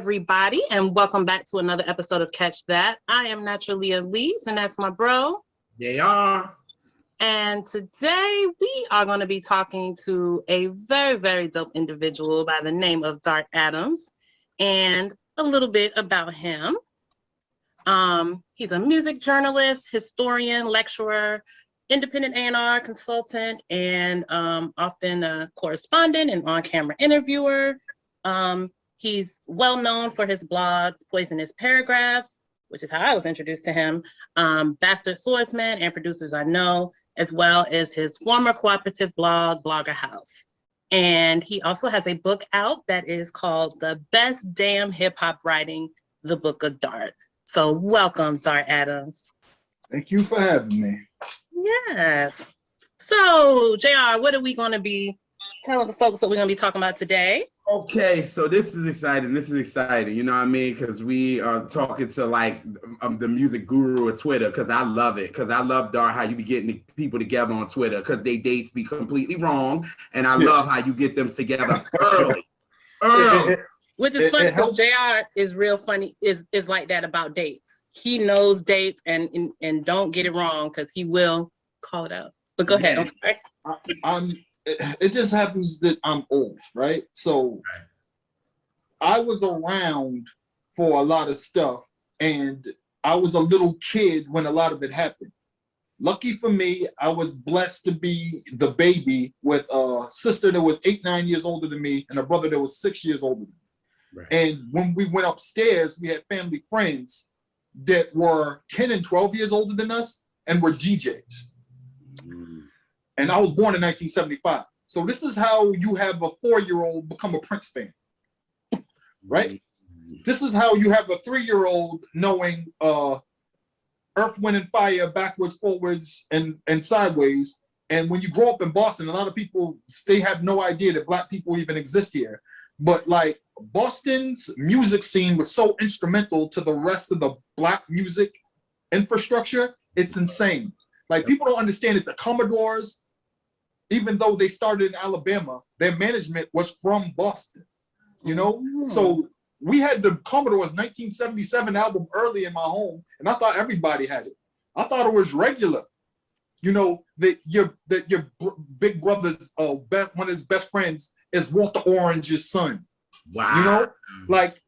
everybody, and welcome back to another episode of Catch That. I am Naturally Elise, and that's my bro. They are. And today we are going to be talking to a very, very dope individual by the name of Dart Adams, and a little bit about him. He's a music journalist, historian, lecturer, independent A&R consultant, and often a correspondent and on-camera interviewer. He's well known for his blogs, Poisonous Paragraphs, which is how I was introduced to him, Bastard Swordsman, and Producers I Know, as well as his former cooperative blog, Blogger House. And he also has a book out that is called The Best Damn Hip Hop Writing, The Book of Dart. So welcome, Dart Adams. Thank you for having me. Yes. So, JR, what are we going to be telling the folks what we're going to be talking about today? Okay, so this is exciting. You know what I mean? Because we are talking to like the music guru of Twitter. Because I love it. Because I love, Dart, how you be getting the people together on Twitter. Because they dates be completely wrong, and I love how you get them together early. Which is funny because JR is real funny. Is like that about dates. He knows dates and don't get it wrong because he will call it out. But go ahead. It just happens that I'm old, right? So I was around for a lot of stuff, and I was a little kid when a lot of it happened. Lucky for me, I was blessed to be the baby with a sister that was 8-9 years older than me and a brother that was 6 years older than me. Right. And when we went upstairs, we had family friends that were 10 and 12 years older than us and were DJs. And I was born in 1975. So this is how you have a 4-year-old become a Prince fan, right? This is how you have a 3-year-old knowing Earth, Wind, and Fire backwards, forwards, and sideways. And when you grow up in Boston, a lot of people, they have no idea that Black people even exist here. But like Boston's music scene was so instrumental to the rest of the Black music infrastructure, it's insane. Like people don't understand that the Commodores, even though they started in Alabama, their management was from Boston, you know? So we had the Commodores 1977 album early in my home, and I thought everybody had it. I thought it was regular. You know, that your big brother's, one of his best friends is Walter Orange's son. Wow. You know, like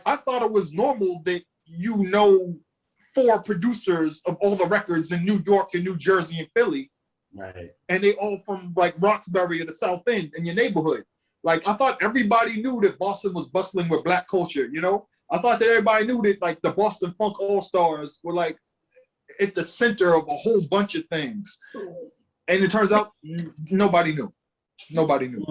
I thought it was normal that you know 4 producers of all the records in New York and New Jersey and Philly. Right. And they all from like Roxbury or the South End in your neighborhood. Like I thought everybody knew that Boston was bustling with Black culture, you know? I thought that everybody knew that like the Boston Funk All-Stars were like at the center of a whole bunch of things. And it turns out nobody knew. Nobody knew.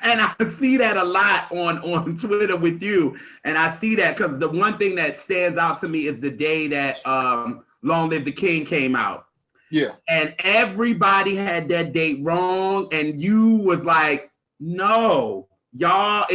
And I see that a lot on Twitter with you. And I see that because the one thing that stands out to me is the day that Long Live the King came out. Yeah. And everybody had that date wrong. And you was like, no, y'all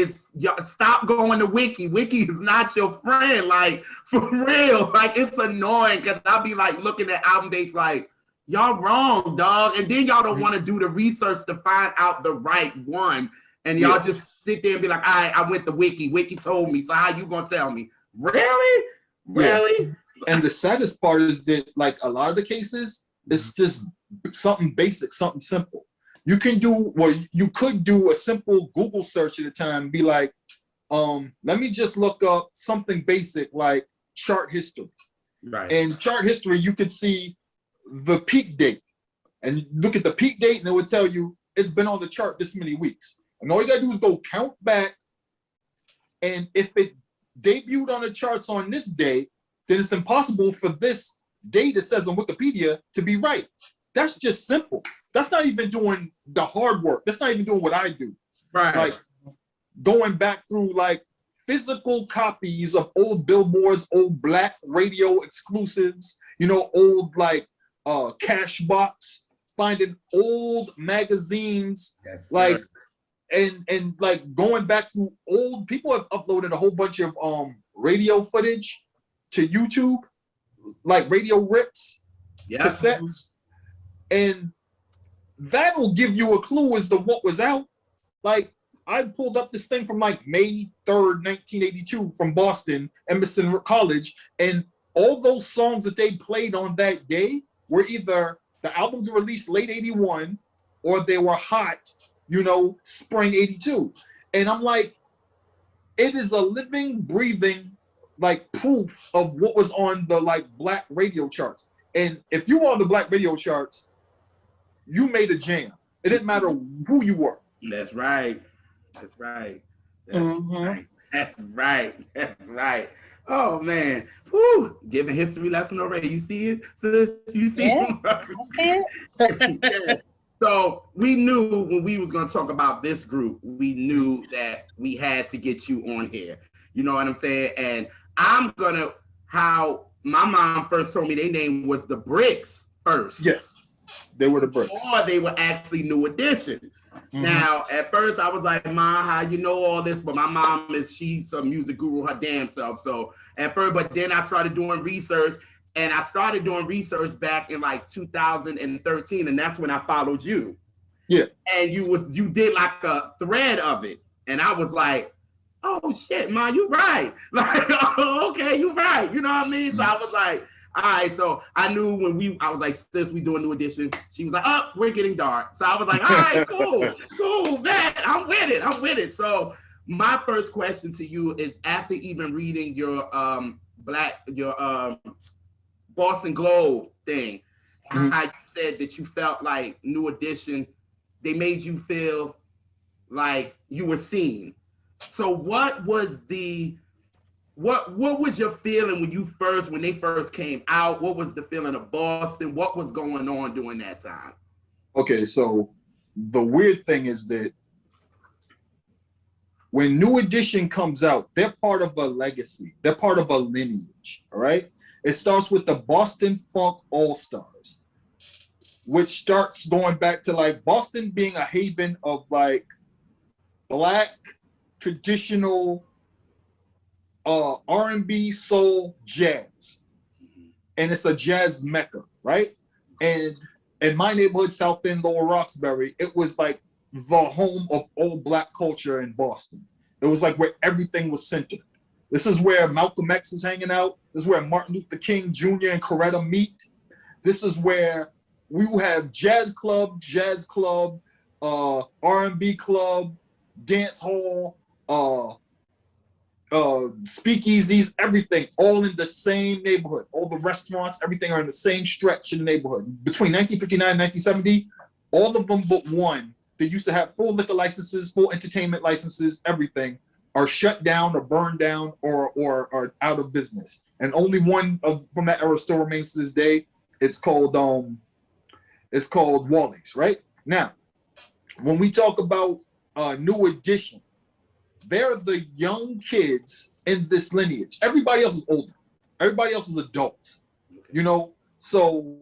stop going to Wiki. Wiki is not your friend. Like, for real. Like, it's annoying because I'll be like looking at album dates like, y'all wrong, dog. And then y'all don't want to do the research to find out the right one. And y'all just sit there and be like, all right, I went to Wiki. Wiki told me. So how you gonna tell me? Really? Really? Yeah. And the saddest part is that like a lot of the cases, it's just something basic, something simple. You could do a simple Google search at a time and be like, let me just look up something basic like chart history. Right. And chart history, you could see the peak date. And look at the peak date and it would tell you it's been on the chart this many weeks. And all you gotta do is go count back. And if it debuted on the charts on this day, then it's impossible for this date it says on Wikipedia to be right. That's just simple. That's not even doing the hard work. That's not even doing what I do. Right. Like going back through like physical copies of old billboards, old Black radio exclusives, you know, old like Cashbox, finding old magazines, like and like going back through old people have uploaded a whole bunch of radio footage to YouTube, like radio rips, cassettes, and that will give you a clue as to what was out. Like I pulled up this thing from like May 3rd, 1982 from Boston, Emerson College, and all those songs that they played on that day were either the albums were released late 81 or they were hot, spring 82. And I'm like, it is a living, breathing, like proof of what was on the like black radio charts. And if you were on the black radio charts, you made a jam. It didn't matter who you were. That's right. That's right. That's right. That's right. That's right. Oh man. Woo. Giving history lesson already. You see it, sis? You see it? I see it. Yeah. So we knew when we was gonna talk about this group, we knew that we had to get you on here. You know what I'm saying? And how my mom first told me their name was the Bricks first. Yes. They were the Bricks. Or they were actually New Edition. Mm-hmm. Now, at first I was like, Ma, how you know all this? But my mom she's a music guru her damn self. So at first, but then I started doing research, and I started doing research back in like 2013, and that's when I followed you. Yeah. And you did like a thread of it. And I was like, oh shit, Ma, you right. Like, oh, okay, you right. You know what I mean? So I was like, all right, so I knew I was like, sis, we doing New Edition. She was like, oh, we're getting dark. So I was like, all right, cool, man, I'm with it. So my first question to you is, after even reading your Boston Globe thing, how you said that you felt like New Edition, they made you feel like you were seen. So what was your feeling when they first came out? What was the feeling of Boston? What was going on during that time? Okay, so the weird thing is that when New Edition comes out, they're part of a legacy. They're part of a lineage, all right? It starts with the Boston Funk All-Stars, which starts going back to like Boston being a haven of like Black, traditional R&B, soul, jazz. And it's a jazz mecca, right? And in my neighborhood, South End, Lower Roxbury, it was like the home of old Black culture in Boston. It was like where everything was centered. This is where Malcolm X is hanging out. This is where Martin Luther King Jr. and Coretta meet. This is where we will have jazz club, R&B club, dance hall, speakeasies, everything, all in the same neighborhood. All the restaurants, everything are in the same stretch in the neighborhood. Between 1959 and 1970, all of them but one that used to have full liquor licenses, full entertainment licenses, everything, are shut down or burned down or are out of business. And only one from that era still remains to this day. It's called Wally's, right? Now, when we talk about New Edition, they're the young kids in this lineage. Everybody else is older. Everybody else is adults, So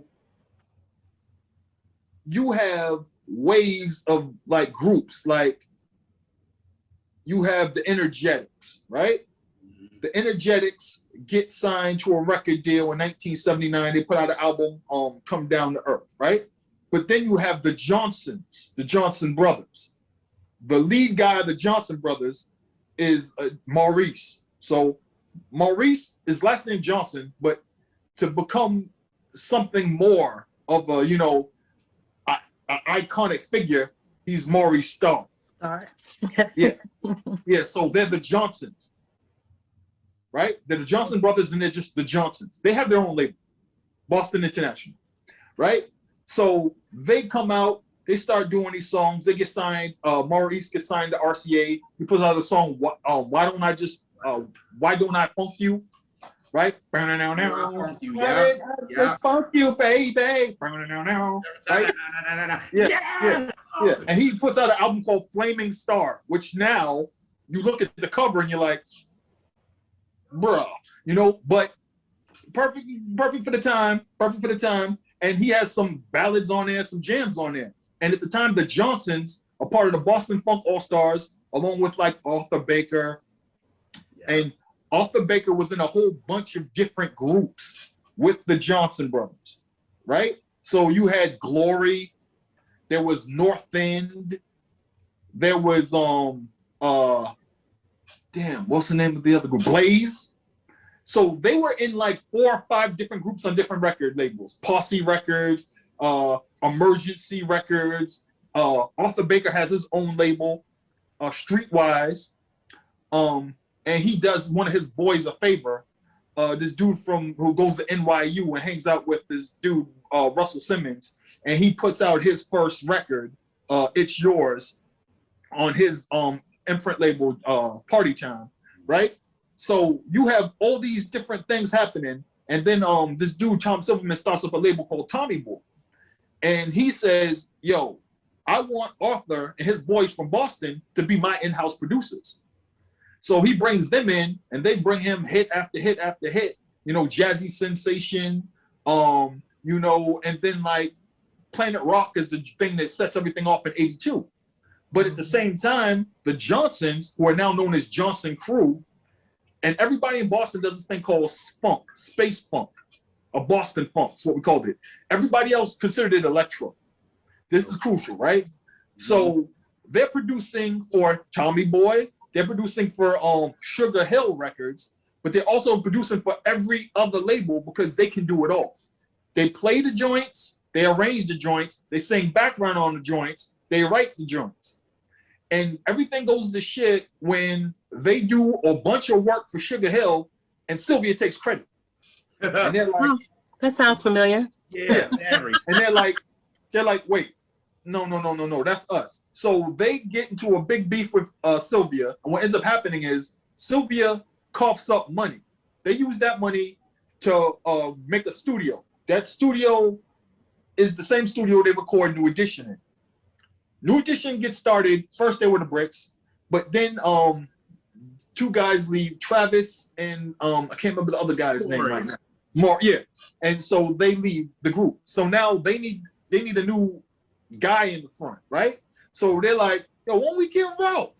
you have waves of like groups, like you have the Energetics, right? The Energetics get signed to a record deal in 1979. They put out an album, Come Down to Earth, right? But then you have the Johnsons, the Johnson brothers. The lead guy of the Johnson brothers is Maurice. So Maurice is last name Johnson, but to become something more of a, an iconic figure, he's Maurice Starr. All right. Yeah. So they're the Johnsons, right? They're the Johnson brothers, and they're just the Johnsons. They have their own label, Boston International, right? So they come out. They start doing these songs. They get signed. Maurice gets signed to RCA. He puts out a song. Why don't I funk you? Right? Funk you, Just funk you, baby. Right? Yeah. And he puts out an album called Flaming Star, which now you look at the cover and you're like, bruh, but perfect for the time. And he has some ballads on there, some jams on there. And at the time, the Johnsons are part of the Boston Funk All-Stars, along with like Arthur Baker. Yeah. And Arthur Baker was in a whole bunch of different groups with the Johnson brothers, right? So you had Glory, there was North End, there was damn, what's the name of the other group? Blaze. So they were in like 4 or 5 different groups on different record labels. Posse Records, Emergency Records. Arthur Baker has his own label, Streetwise. And he does one of his boys a favor. This dude who goes to NYU and hangs out with this dude, Russell Simmons, and he puts out his first record, It's Yours, on his imprint label, Party Time, right? So you have all these different things happening, and then this dude, Tom Silverman, starts up a label called Tommy Boy, and he says, yo, I want Arthur and his boys from Boston to be my in-house producers. So he brings them in, and they bring him hit after hit after hit. You know, Jazzy Sensation, you know, and then like Planet Rock is the thing that sets everything off in '82. But at the same time, the Johnsons, who are now known as Johnson Crew, and everybody in Boston does this thing called spunk, space funk, a Boston funk, is what we called it. Everybody else considered it electro. This is crucial, right? So they're producing for Tommy Boy, they're producing for Sugar Hill Records, but they're also producing for every other label because they can do it all. They play the joints, they arrange the joints, they sing background on the joints, they write the joints. And everything goes to shit when they do a bunch of work for Sugar Hill and Sylvia takes credit. And they're like, that sounds familiar. Yeah, very. And they're like, wait, no, that's us. So they get into a big beef with Sylvia, and what ends up happening is Sylvia coughs up money. They use that money to make a studio. That studio is the same studio they record New Edition in. New Edition gets started, first they were the Bricks, but then 2 guys leave, Travis and I can't remember the other guy's name right now. More, yeah. And so they leave the group. So now they need a new guy in the front, right? So they're like, yo, why don't we get Ralph?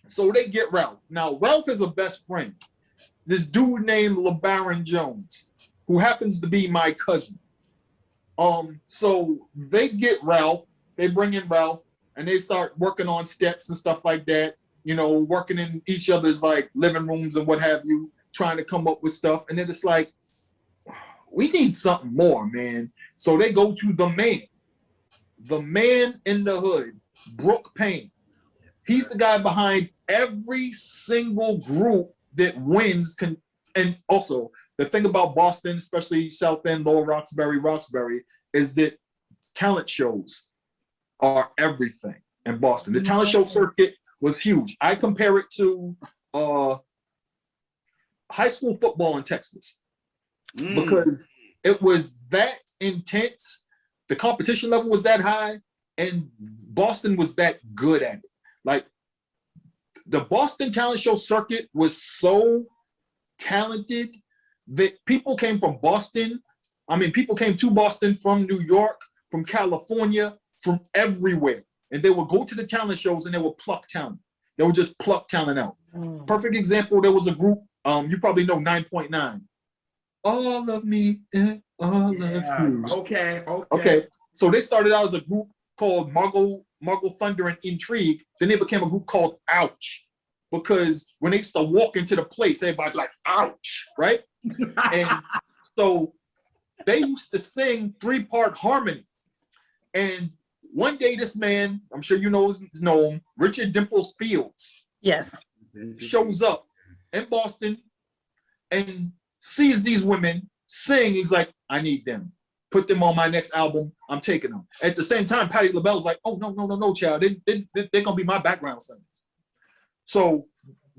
So they get Ralph. Now, Ralph is a best friend. This dude named LeBaron Jones, who happens to be my cousin. So they get Ralph, they bring in Ralph, and they start working on steps and stuff like that, you know, working in each other's like living rooms and what have you, trying to come up with stuff. And then it's like, we need something more, man. So they go to the man in the hood, Brooke Payne. He's the guy behind every single group that wins. And also, the thing about Boston, especially South End, Lower Roxbury, is that talent shows are everything in Boston. The talent show circuit was huge. I compare it to high school football in Texas because it was that intense. The competition level was that high, and Boston was that good at it. Like, the Boston talent show circuit was so talented that people came from Boston. I mean, people came to Boston from New York, from California, from everywhere. And they would go to the talent shows and they would pluck talent. They would just pluck talent out. Perfect example, there was a group, you probably know 9.9. All of me and all of you. Okay. So they started out as a group called Margot Thunder and Intrigue. Then they became a group called Ouch. Because when they used to walk into the place, everybody's like, ouch, right? And so they used to sing 3-part harmony. And one day this man, I'm sure you know him, Richard Dimples Fields. Yes. Shows up in Boston and sees these women sing. He's like, I need them. Put them on my next album. I'm taking them. At the same time, Patti LaBelle's like, oh, no, child. They're going to be my background singers. So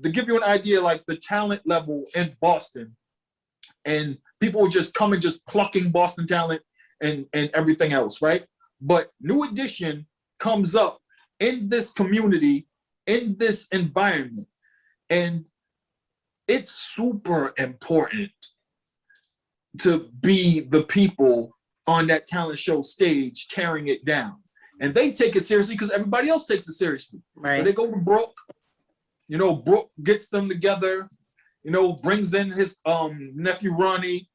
to give you an idea, like the talent level in Boston, and people were just coming, just plucking Boston talent and everything else, right? But New Edition comes up in this community, in this environment, and it's super important to be the people on that talent show stage tearing it down. And they take it seriously because everybody else takes it seriously. Right. So they go to Brooke. You know, Brooke gets them together, you know, brings in his nephew Ronnie,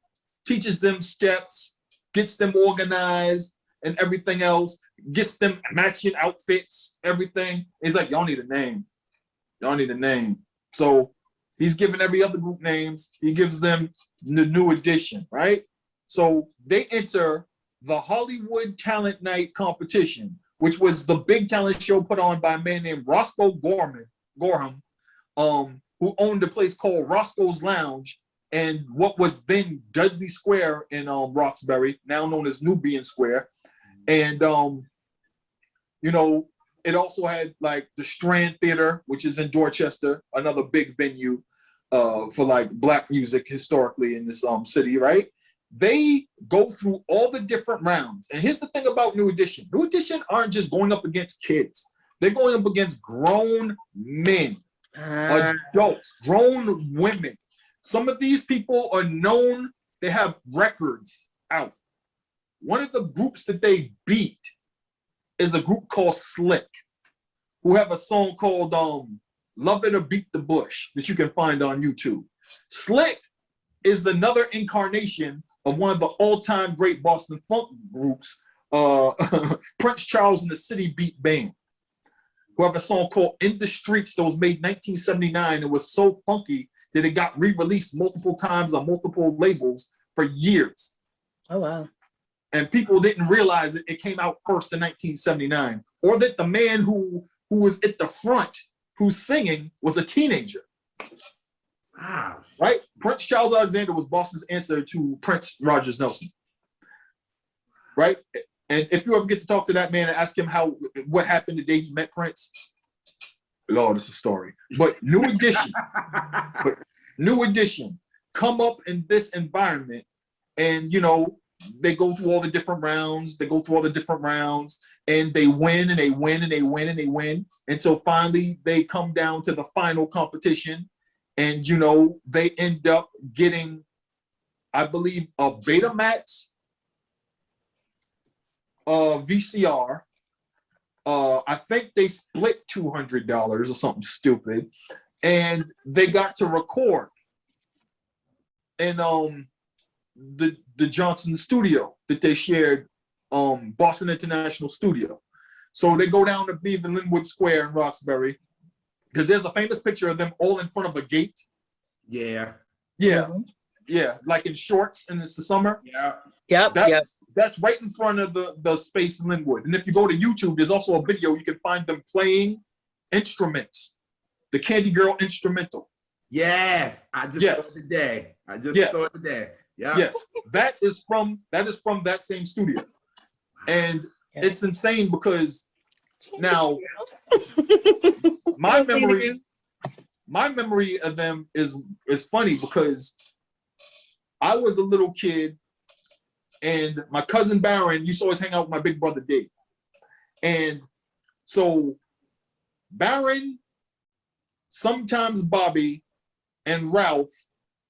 teaches them steps, gets them organized and everything else, gets them matching outfits, everything. It's like, y'all need a name. Y'all need a name. So he's giving every other group names. He gives them the New Edition, right? So they enter the Hollywood Talent Night competition, which was the big talent show put on by a man named Roscoe Gorham, who owned a place called Roscoe's Lounge and what was then Dudley Square in Roxbury, now known as Nubian Square. And, you know, it also had like the Strand Theater, which is in Dorchester, another big venue for like Black music historically in this city, right? They go through all the different rounds. And here's the thing about New Edition. New Edition aren't just going up against kids. They're going up against grown men, adults, grown women. Some of these people are known. They have records out. One of the groups that they beat is a group called Slick, who have a song called Love It or Beat the Bush that you can find on YouTube. Slick is another incarnation of one of the all-time great Boston funk groups, Prince Charles and the City Beat Band, who have a song called In the Streets that was made in 1979 and was so funky that it got re-released multiple times on multiple labels for years. Oh, wow. And people didn't realize that it came out first in 1979, or that the man who was at the front who's singing was a teenager. Wow. Right? Prince Charles Alexander was Boston's answer to Prince Rogers Nelson. Right? And if you ever get to talk to that man and ask him what happened the day he met Prince, Lord, it's a story. But New Edition come up in this environment, and you know, they go through all the different rounds, and they win and they win and they win and they win. And so finally they come down to the final competition, and you know, they end up getting, I believe, a Betamax VCR. I think they split $200 or something stupid, and they got to record in the Johnson studio that they shared, Boston International Studio. So they go down to Linwood Square in Roxbury, because there's a famous picture of them all in front of a gate. Yeah. Yeah. Yeah. Like in shorts, and it's the summer. Yeah. Yep. That's right in front of the space in Linwood. And if you go to YouTube, there's also a video you can find them playing instruments. The Candy Girl instrumental. Yes. I just saw it today. Yeah. Yes. That is from that same studio. And it's insane because now my memory of them is funny, because I was a little kid and my cousin Baron used to always hang out with my big brother Dave. And so Baron, sometimes Bobby and Ralph,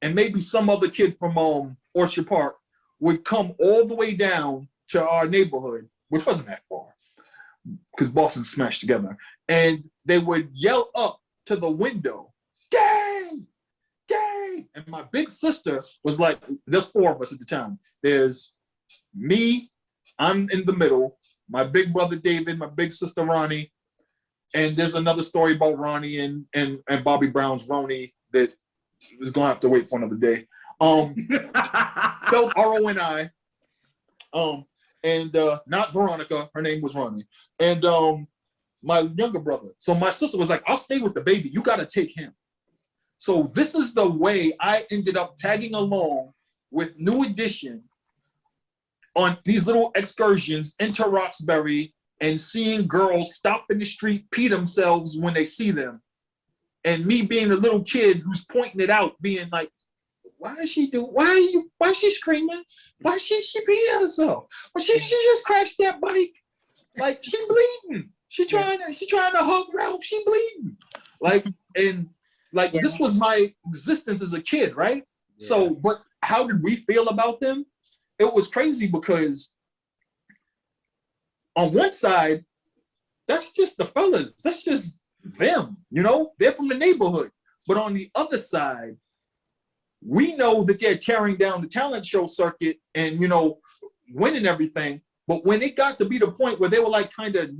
and maybe some other kid from Orchard Park would come all the way down to our neighborhood, which wasn't that far, because Boston smashed together. And they would yell up to the window, "Dang! Dang!" And my big sister was like, there's four of us at the time. There's me, I'm in the middle, my big brother David, my big sister Ronnie, and there's another story about Ronnie and Bobby Brown's Ronnie that is gonna have to wait for another day. Spelled R-O-N-I. And not Veronica, her name was Ronnie. And my younger brother. So my sister was like, I'll stay with the baby, you gotta take him. So this is the way I ended up tagging along with New Edition on these little excursions into Roxbury, and seeing girls stop in the street, pee themselves when they see them. And me being a little kid who's pointing it out, being like, why is she screaming? Why is she peeing herself? Well, she just crashed that bike. Like, she bleeding. She trying to hug Ralph, she bleeding. This was my existence as a kid, right? Yeah. So, but how did we feel about them? It was crazy, because on one side, that's just the fellas. That's just them, you know? They're from the neighborhood. But on the other side, we know that they're tearing down the talent show circuit and, you know, winning everything. But when it got to be the point where they were like kind of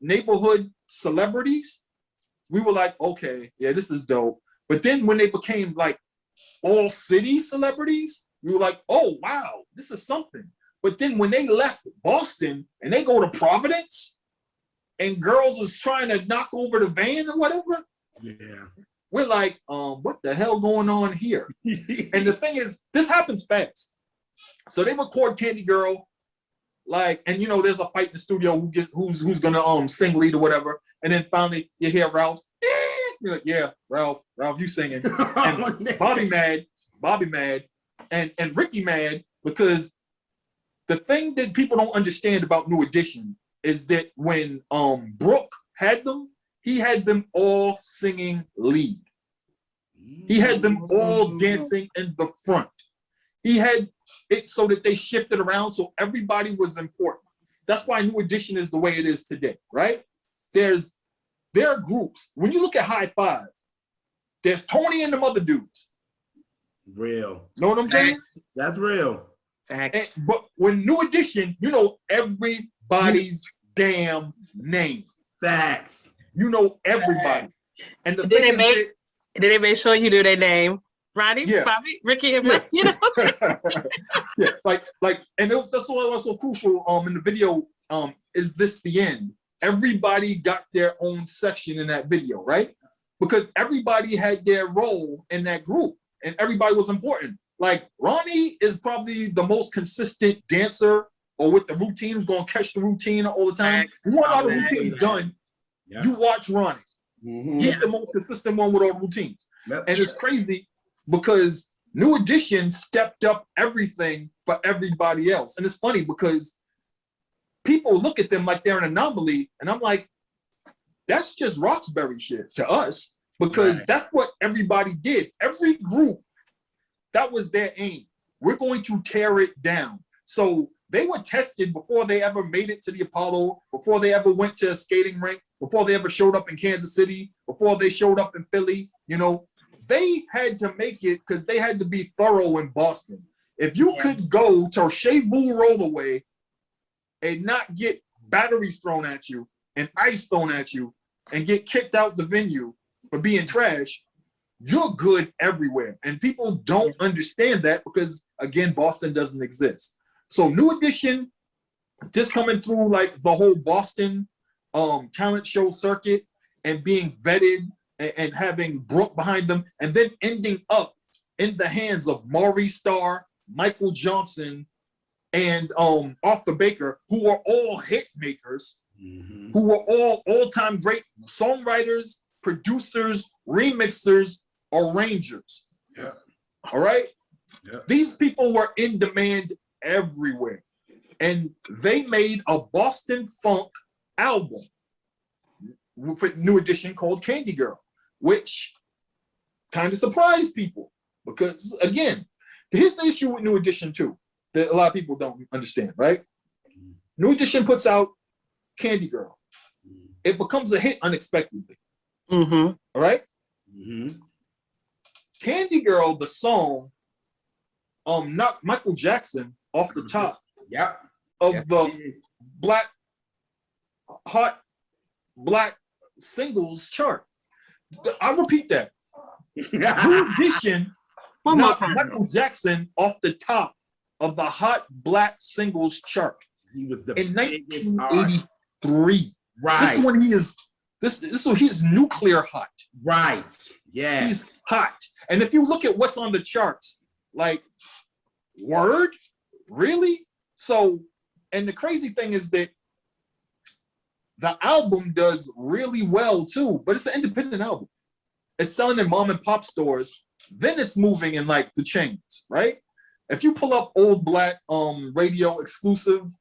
neighborhood celebrities, we were like, okay, yeah, this is dope. But then when they became like all city celebrities, we were like, oh wow, this is something. But then when they left Boston and they go to Providence and girls is trying to knock over the van or whatever, Yeah. we're like, what the hell going on here? And the thing is, this happens fast. So they record Candy Girl, like, and you know, there's a fight in the studio who's gonna sing lead or whatever. And then finally you hear Ralph's, you're like, yeah, Ralph, you singing. And Bobby mad, and Ricky mad because the thing that people don't understand about New Edition is that when Brooke had them, he had them all singing lead. He had them all dancing in the front. He had it so that they shifted around so everybody was important. That's why New Edition is the way it is today, right? There are groups. When you look at High Five, there's Tony and them other dudes. Real. Know what I'm saying? That's real. But when New Edition, you know everybody's damn name. Facts. You know everybody. And the Did thing they make sure you knew their name? Roddy, Yeah. Bobby, Ricky, and Yeah. you know. yeah, like, and that's what was so crucial. In the video, is this the end? Everybody got their own section in that video, right? Because everybody had their role in that group, and everybody was important. Like Ronnie is probably the most consistent dancer, or with the routines, going to catch the routine all the time. You want all the routines done, you watch Ronnie. Mm-hmm. He's the most consistent one with all the routines. Yep. And it's crazy because New Edition stepped up everything for everybody else. And it's funny because people look at them like they're an anomaly. And I'm like, that's just Roxbury shit to us, because that's what everybody did. Every group, that was their aim. We're going to tear it down. So they were tested before they ever made it to the Apollo, before they ever went to a skating rink, before they ever showed up in Kansas City, before they showed up in Philly. You know, they had to make it because they had to be thorough in Boston. If you could go to Shea Boo Rollaway and not get batteries thrown at you and ice thrown at you and get kicked out the venue for being trash, you're good everywhere. And people don't understand that because, again, Boston doesn't exist. So New Edition, just coming through like the whole Boston talent show circuit and being vetted and having Brooke behind them, and then ending up in the hands of Maury Starr, Michael Johnson, and Arthur Baker, who were all hit makers, who were all-time great songwriters, producers, remixers, arrangers. Yeah. All right? Yeah. These people were in demand everywhere. And they made a Boston funk album with New Edition called Candy Girl, which kind of surprised people. Because, again, here's the issue with New Edition, too, that a lot of people don't understand, right? New Edition puts out Candy Girl. It becomes a hit unexpectedly. All right? Candy Girl, the song, knocked Michael Jackson off the top of the hot black singles chart. I repeat that. New Edition knocked Michael Jackson off the top of the hot black singles chart. He was the in 1983. Right. This is when he is. This is when he's nuclear hot. Right. Yeah. He's hot. And if you look at what's on the charts, like, word, really? So, and the crazy thing is that the album does really well too, but it's an independent album. It's selling in mom and pop stores. Then it's moving in like the chains, right? If you pull up old black radio exclusive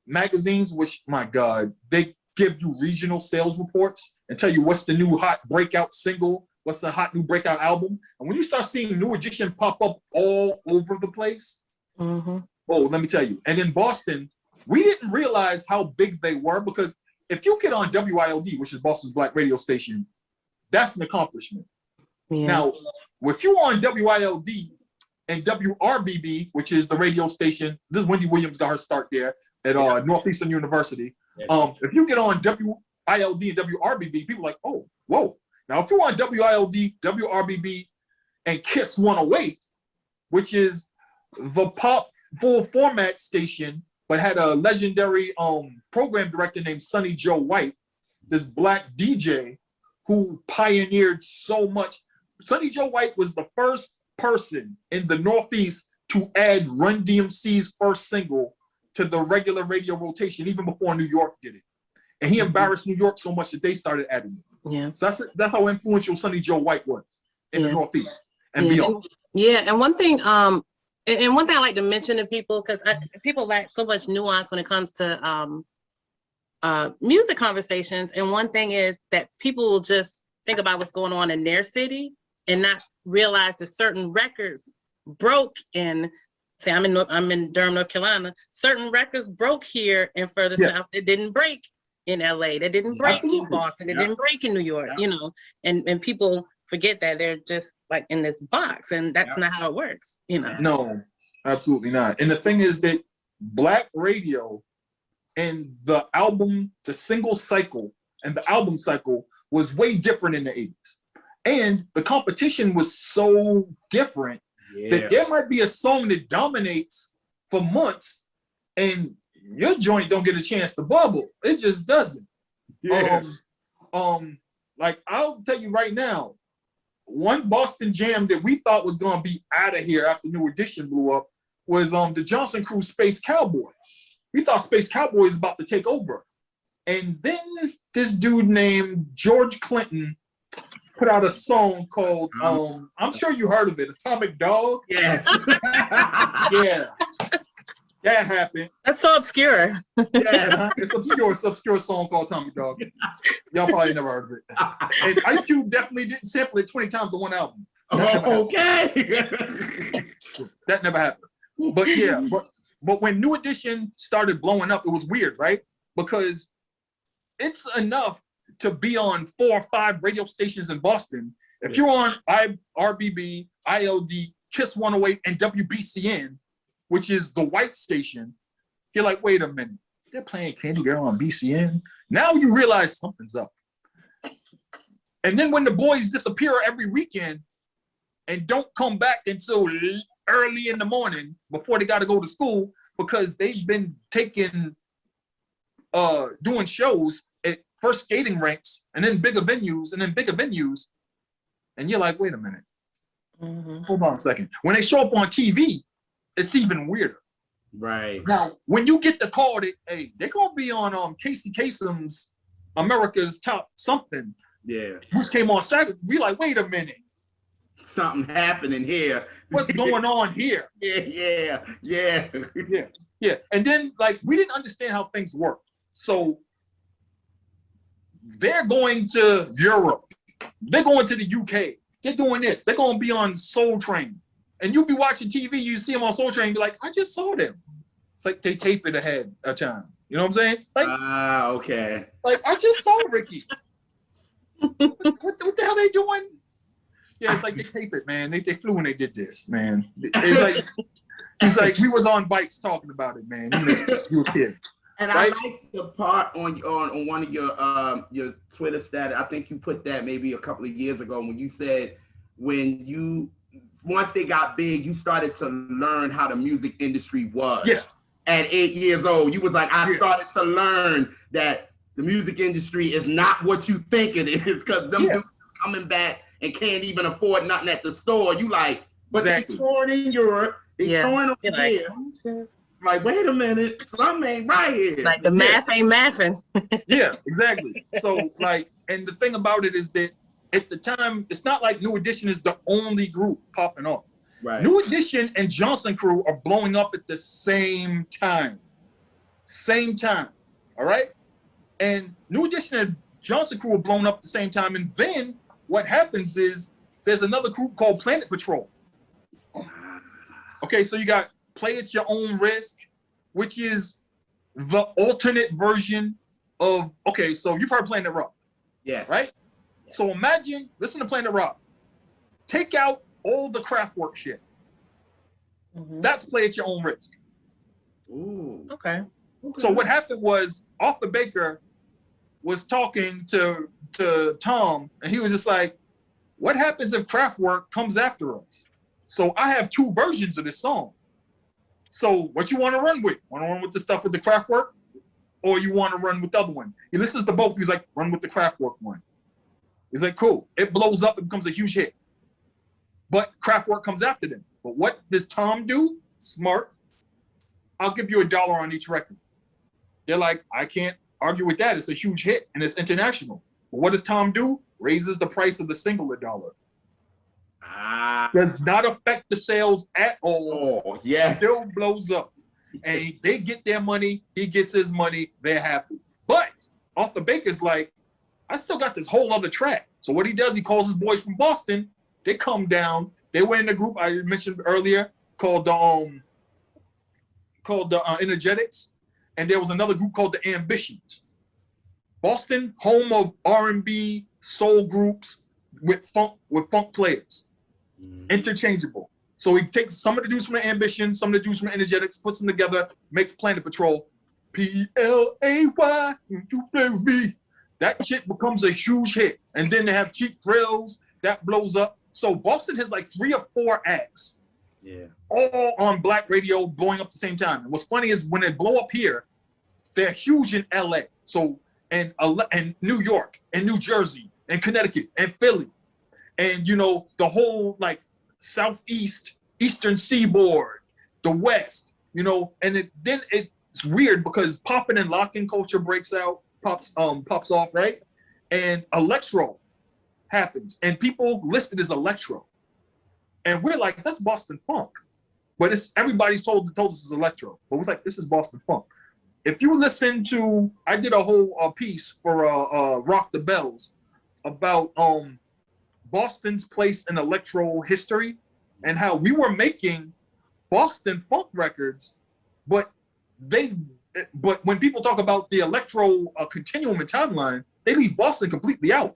magazines, which, my God, they give you regional sales reports and tell you what's the new hot breakout single, what's the hot new breakout album. And when you start seeing New Edition pop up all over the place, oh, let me tell you. And in Boston, we didn't realize how big they were, because if you get on WILD, which is Boston's black radio station, that's an accomplishment. Now, if you're on WILD and WRBB, which is the radio station, this is Wendy Williams got her start there at Northeastern University. If you get on ILD and WRBB, people like, oh, whoa. Now, if you're on WILD, WRBB, and KISS 108, which is the pop full format station, but had a legendary program director named Sonny Joe White, this black DJ who pioneered so much. Sonny Joe White was the first person in the Northeast to add Run DMC's first single to the regular radio rotation, even before New York did it. And he embarrassed New York so much that they started adding it. Yeah. So that's how influential Sonny Joe White was in the Northeast and beyond. And one thing, and one thing I like to mention to people, because people lack so much nuance when it comes to music conversations. And one thing is that people will just think about what's going on in their city and not realize that certain records broke in, say, I'm in Durham, North Carolina. Certain records broke here and further south. It didn't break in LA. They didn't break in Boston. They didn't break in New York, you know, and people forget that they're just like in this box, and that's not how it works, you know. No, absolutely not. And the thing is that Black radio and the single cycle and the album cycle was way different in the 80s. And the competition was so different that there might be a song that dominates for months and your joint don't get a chance to bubble. It just doesn't. Like I'll tell you right now, one Boston jam that we thought was gonna be out of here after New Edition blew up was the Johnson Crew Space Cowboy. We thought Space Cowboy was about to take over. And then this dude named George Clinton put out a song called, I'm sure you heard of it, Atomic Dog. Yes. Yeah. That happened. That's so obscure. Yeah, it's obscure song called Atomic Dog. Y'all probably never heard of it. And Ice Cube definitely didn't sample it 20 times on one album. Okay. That never happened. But yeah, but when New Edition started blowing up, it was weird, right? Because it's enough to be on 4 or 5 radio stations in Boston. If you're on RBB, ILD, KISS 108, and WBCN, which is the white station, you're like, wait a minute, they're playing Candy Girl on BCN? Now you realize something's up. And then when the boys disappear every weekend and don't come back until early in the morning before they got to go to school because they've been doing shows at first skating rinks and then bigger venues, and you're like, wait a minute, hold on a second. When they show up on TV, it's even weirder. Right. Now, when you get the call that, hey, they're gonna be on Casey Kasem's America's Top Something, which came on Saturday, we like, wait a minute, something happening here. What's going on here? Yeah. And then like we didn't understand how things work. So they're going to Europe, they're going to the UK, they're doing this, they're gonna be on Soul Train. And you'll be watching TV, you see them on Soul Train, and be like, I just saw them. It's like they tape it ahead of time. You know what I'm saying? Like, okay. Like, I just saw Ricky. what the hell they doing? Yeah, it's like they tape it, man. They flew when they did this, man. It's like we was on bikes talking about it, man. You were kidding. And right? I like the part on one of your Twitter status. I think you put that maybe a couple of years ago when you said once they got big, you started to learn how the music industry was. Yes. At 8 years old, you was like, I started to learn that the music industry is not what you think it is, because them dudes coming back and can't even afford nothing at the store. You like, but they touring in Europe, they touring over there. Like, wait a minute, something ain't right here. Like the math ain't mathing. Yeah, exactly. So like, and the thing about it is that at the time, it's not like New Edition is the only group popping off. Right. New Edition and Johnson Crew are blowing up at the same time. All right? And New Edition and Johnson Crew are blown up at the same time. And then what happens is there's another group called Planet Patrol. Okay, so you got Play at Your Own Risk, which is the alternate version of, okay, so you've heard Planet Rock. Yes. Right? So imagine, listen to Planet Rock. Take out all the Kraftwerk shit. That's Play at Your Own Risk. Ooh. Okay. So what happened was Arthur Baker was talking to Tom, and he was just like, what happens if Kraftwerk comes after us? So I have two versions of this song. So what you want to run with? Want to run with the stuff with the Kraftwerk? Or you want to run with the other one? He listens to both. He's like, run with the Kraftwerk one. He's like, cool. It blows up. It becomes a huge hit. But Kraftwerk comes after them. But what does Tom do? Smart. I'll give you $1 on each record. They're like, I can't argue with that. It's a huge hit and it's international. But what does Tom do? Raises the price of the single $1. Does not affect the sales at all. Oh, yeah. Still blows up. And they get their money, he gets his money, they're happy. But Arthur Baker's like, I still got this whole other track. So what he does, he calls his boys from Boston. They come down. They were in the group I mentioned earlier called the Energetics, and there was another group called the Ambitions. Boston, home of R&B soul groups with funk players, interchangeable. So he takes some of the dudes from the Ambition, some of the dudes from the Energetics, puts them together, makes Planet Patrol. P-L-A-Y, you play with me. That shit becomes a huge hit. And then they have Cheap Thrills, that blows up. So Boston has like 3 or 4 acts, all on black radio, blowing up at the same time. And what's funny is when they blow up here, they're huge in LA. So and New York and New Jersey and Connecticut and Philly. And you know, the whole like Southeast, Eastern Seaboard, the West, you know, and then it's weird because popping and locking culture breaks out, pops off, right? And electro happens, and people list it as electro, and we're like, that's Boston funk, but it's everybody's told us it's electro, but it's like, this is Boston funk. If you listen to, I did a whole piece for Rock the Bells about Boston's place in electro history and how we were making Boston funk records, but when people talk about the electro continuum and timeline, they leave Boston completely out.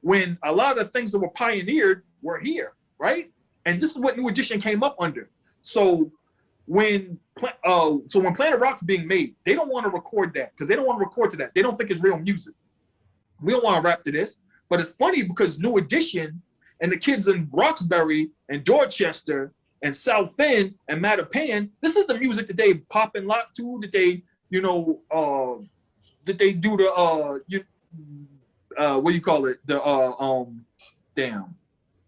When a lot of the things that were pioneered were here, right? And this is what New Edition came up under. So when Planet Rock's being made, they don't want to record that because they don't want to record to that. They don't think it's real music. We don't want to rap to this. But it's funny because New Edition and the kids in Roxbury and Dorchester and South End and Mattapan, this is the music that they pop and lock to, that they, you know, that they do the what do you call it? The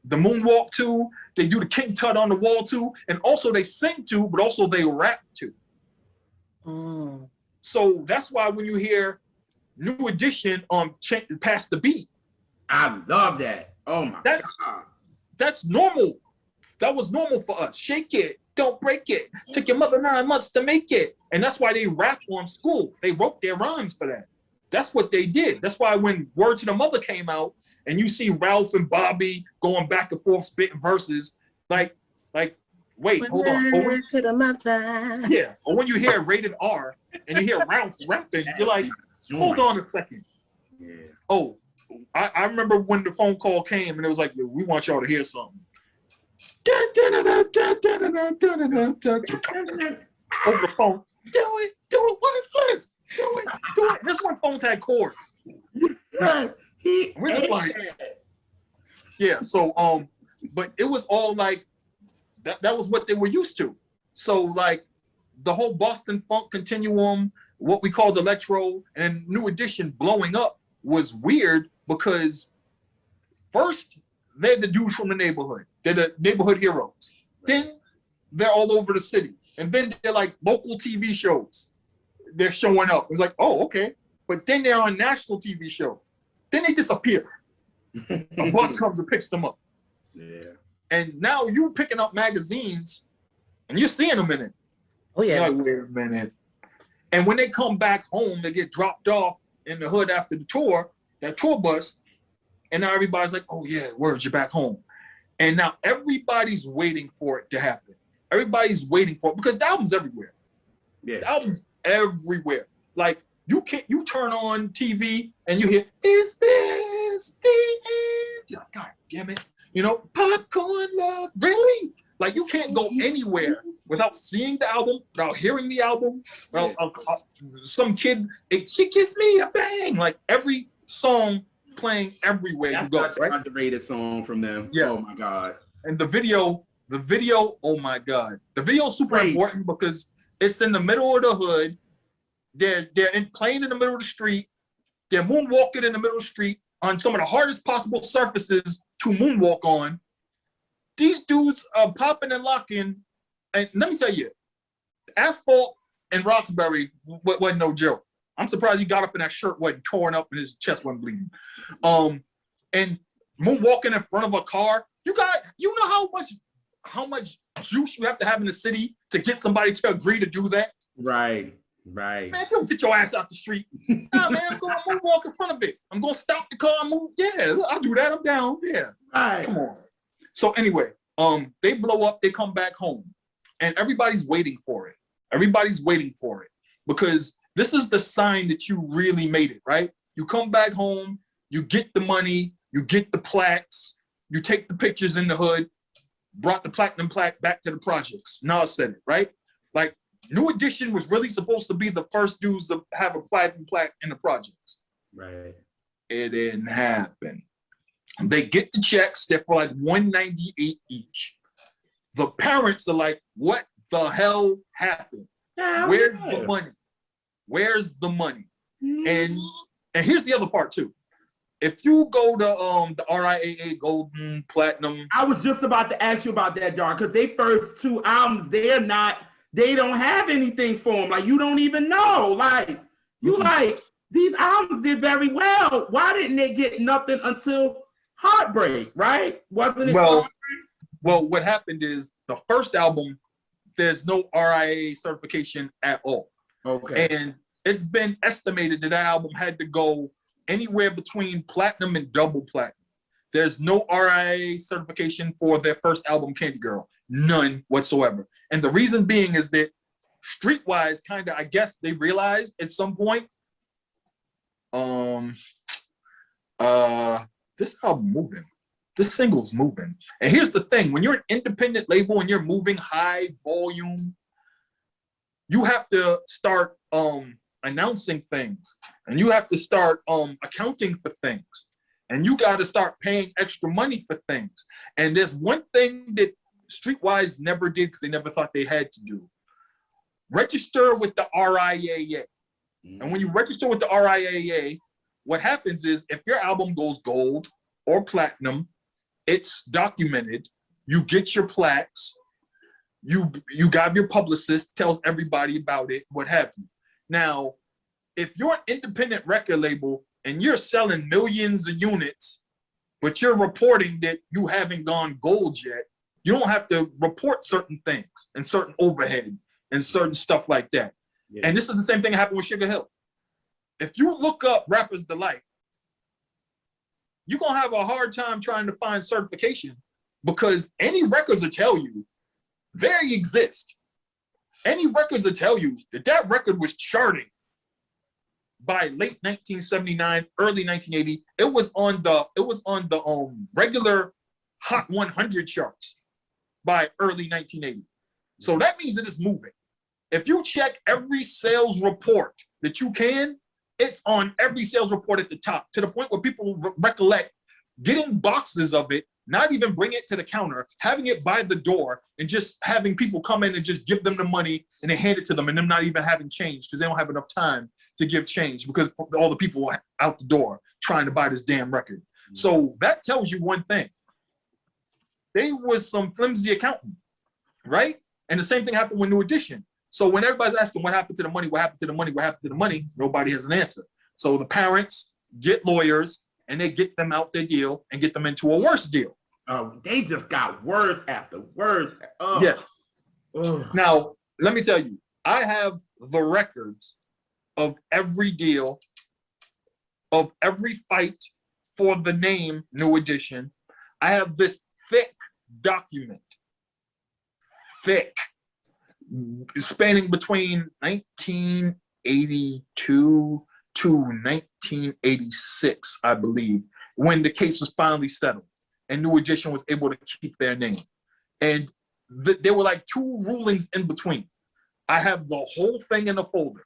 moonwalk to, they do the King Tut on the wall to, and also they sing to, but also they rap to. So that's why when you hear New Edition on Pass the Beat, I love that. Oh my God. That's normal. That was normal for us. Shake it, don't break it. Took your mother 9 months to make it. And that's why they rap on School. They wrote their rhymes for that. That's what they did. That's why when Word to the Mother came out and you see Ralph and Bobby going back and forth spitting verses, like, wait, hold on. Word to the mother. Yeah. Or when you hear Rated R and you hear Ralph rapping, you're like, hold on a second. Yeah. Oh, I remember when the phone call came and it was like, we want y'all to hear something. Over the phone. Do it. What is this? Do it. And this one phones had chords. We're just like, yeah. So but it was all like that was what they were used to. So like the whole Boston funk continuum, what we called electro, and New Edition blowing up was weird because first they're the dudes from the neighborhood. They're the neighborhood heroes. Then they're all over the city. And then they're like local TV shows. They're showing up. It's like, oh, okay. But then they're on national TV shows. Then they disappear. A bus comes and picks them up. Yeah. And now you picking up magazines and you're seeing them in it. Oh, yeah. You're like, wait a minute. And when they come back home, they get dropped off in the hood after the tour, that tour bus, and now everybody's like, oh yeah, word, you're back home. And now everybody's waiting for it to happen. Everybody's waiting for it because the album's everywhere. Yeah. The album's everywhere. Like you turn on TV and you hear, is this the end? You're like, God damn it. You know, popcorn love, really? Like you can't go anywhere without seeing the album, without hearing the album, without some kid, she kissed me, a bang, like every song playing everywhere you go. Such an underrated song from them. Yes. Oh my God. And the video, oh my God. The video is super important because it's in the middle of the hood. They're playing in the middle of the street. They're moonwalking in the middle of the street on some of the hardest possible surfaces to moonwalk on. These dudes are popping and locking. And let me tell you, Asphalt and Roxbury wasn't no joke. I'm surprised he got up in that shirt wasn't torn up and his chest wasn't bleeding. And moonwalking in front of a car. You know how much juice you have to have in the city to get somebody to agree to do that? Right. Man, don't get your ass out the street. Nah, man, I'm going to moonwalk in front of it. I'm going to stop the car and move. Yeah, I'll do that. I'm down. Yeah. Right. Come on. So anyway, they blow up. They come back home. And everybody's waiting for it. Everybody's waiting for it. Because this is the sign that you really made it, right? You come back home. You get the money. You get the plaques. You take the pictures in the hood. Brought the platinum plaque back to the projects. Nas said it, right? Like, New Edition was really supposed to be the first dudes to have a platinum plaque in the projects. Right. It didn't happen. They get the checks. They're for like $198 each. The parents are like, what the hell happened? Where's the money? Where's the money? And here's the other part too. If you go to the RIAA Golden Platinum, I was just about to ask you about that, Dark, because they first two albums, they don't have anything for them. Like, you don't even know. Like, you like, these albums did very well. Why didn't they get nothing until Heartbreak, right? Wasn't it? Well, what happened is the first album, there's no RIAA certification at all. Okay. And it's been estimated that album had to go anywhere between platinum and double platinum. There's no RIAA certification for their first album, Candy Girl. None whatsoever. And the reason being is that Streetwise kind of, I guess they realized at some point, this album moving. This single's moving. And here's the thing, when you're an independent label and you're moving high volume, you have to start announcing things, and you have to start accounting for things, and you got to start paying extra money for things. And there's one thing that Streetwise never did because they never thought they had to do. Register with the RIAA. And when you register with the RIAA, what happens is if your album goes gold or platinum, it's documented. You get your plaques. You got your publicist, tells everybody about it, what have you. Now, if you're an independent record label and you're selling millions of units, but you're reporting that you haven't gone gold yet, you don't have to report certain things and certain overhead and certain stuff like that. Yeah. And this is the same thing that happened with Sugar Hill. If you look up Rapper's Delight, you're going to have a hard time trying to find certification because any records will tell you they exist. Any records will tell you that that record was charting by late 1979, early 1980. It was on the regular Hot 100 charts by early 1980. So that means that it's moving. If you check every sales report that you can, it's on every sales report at the top, to the point where people recollect getting boxes of it, not even bring it to the counter, having it by the door, and just having people come in and just give them the money and they hand it to them, and them not even having change because they don't have enough time to give change because all the people are out the door trying to buy this damn record. So that tells you one thing. They was some flimsy accountant, right? And the same thing happened with New Edition. So when everybody's asking what happened to the money, what happened to the money, what happened to the money, nobody has an answer. So the parents get lawyers and they get them out their deal and get them into a worse deal. They just got worse after worse. Yes. Now, let me tell you, I have the records of every deal, of every fight for the name New Edition. I have this thick document, spanning between 1982 to 1986, I believe, when the case was finally settled and New Edition was able to keep their name. And there were like 2 rulings in between. I have the whole thing in a folder.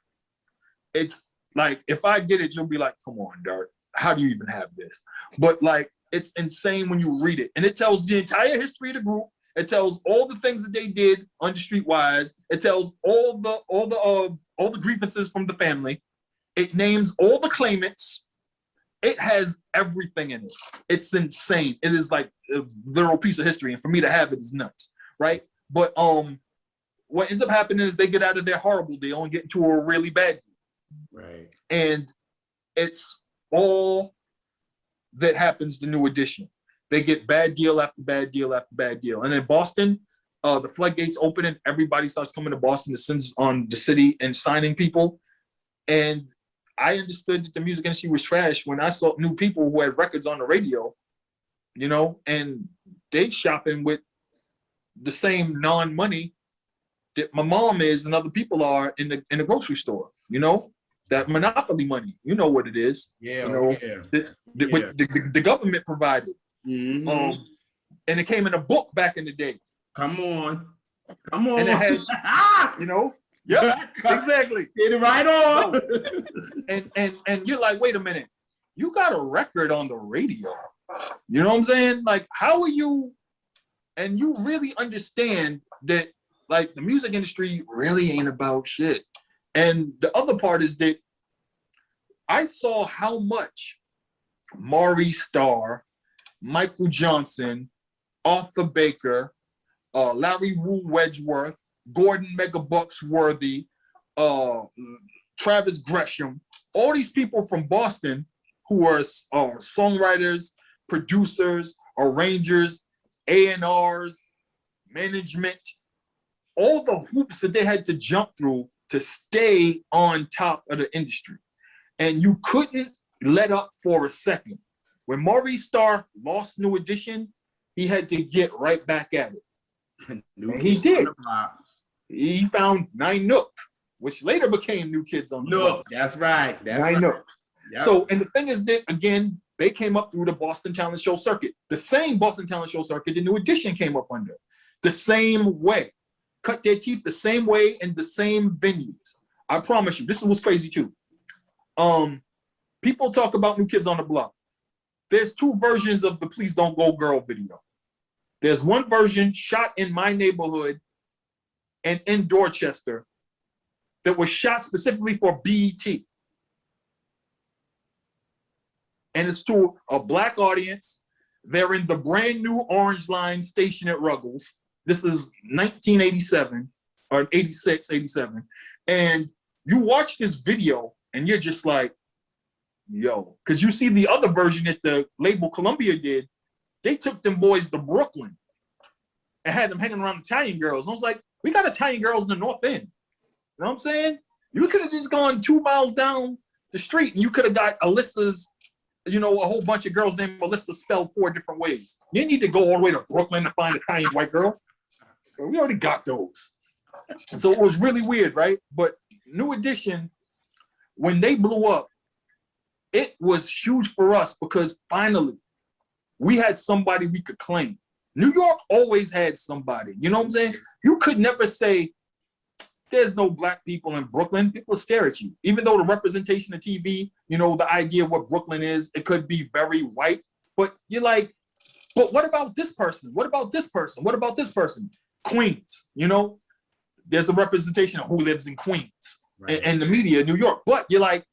It's like, if I get it, you'll be like, come on, Dart, how do you even have this? But like, it's insane when you read it. And it tells the entire history of the group. It tells all the things that they did under Streetwise. It tells all the grievances from the family. It names all the claimants. It has everything in it. It's insane. It is like a literal piece of history. And for me to have it is nuts, right? But what ends up happening is they get out of their horrible deal and get into a really bad deal. Right. And it's all that happens to New Edition. They get bad deal after bad deal after bad deal. And in Boston, the floodgates open and everybody starts coming to Boston to send on the city and signing people. And I understood that the music industry was trash when I saw new people who had records on the radio, you know, and they shopping with the same non-money that my mom is and other people are in the grocery store, you know, that monopoly money, you know what it is. Yeah, you know, yeah. The government provided. Mm-hmm. And it came in a book back in the day. Come on. Come on. And it had, you know, yeah, exactly. Get it right on. And you're like, wait a minute, you got a record on the radio. You know what I'm saying? Like, how are you? And you really understand that, like, the music industry really ain't about shit. And the other part is that I saw how much Maurice Starr, Michael Johnson, Arthur Baker, Larry Wu Wedgeworth, Gordon Megabucks Worthy, Travis Gresham, all these people from Boston who are songwriters, producers, arrangers, A&Rs, management, all the hoops that they had to jump through to stay on top of the industry. And you couldn't let up for a second. When Maurice Starr lost New Edition, he had to get right back at it. And he did. He found Nine Nook, which later became New Kids on the Block. That's right. That's Nine right. Nook. Yep. So, and the thing is that, again, they came up through the Boston Talent Show circuit. The same Boston Talent Show circuit the New Edition came up under. The same way. Cut their teeth the same way in the same venues. I promise you, this was crazy too. People talk about New Kids on the Block. There's 2 versions of the Please Don't Go Girl video. There's one version shot in my neighborhood and in Dorchester that was shot specifically for BET. And it's to a Black audience. They're in the brand new Orange Line station at Ruggles. This is 1987 or 86, 87. And you watch this video and you're just like, yo, because you see the other version that the label Columbia did, they took them boys to Brooklyn and had them hanging around Italian girls. I was like, we got Italian girls in the North End. You know what I'm saying? You could have just gone 2 miles down the street and you could have got Alyssa's, you know, a whole bunch of girls named Alyssa spelled 4 different ways. You didn't need to go all the way to Brooklyn to find Italian white girls. We already got those. So it was really weird, right? But New Edition, when they blew up, it was huge for us because finally we had somebody we could claim. New York always had somebody, you know what I'm saying? You could never say, there's no Black people in Brooklyn. People stare at you. Even though the representation of TV, you know, the idea of what Brooklyn is, it could be very white, but you're like, but what about this person? What about this person? What about this person? Queens, you know? There's a representation of who lives in Queens, right, and the media, New York. But you're like,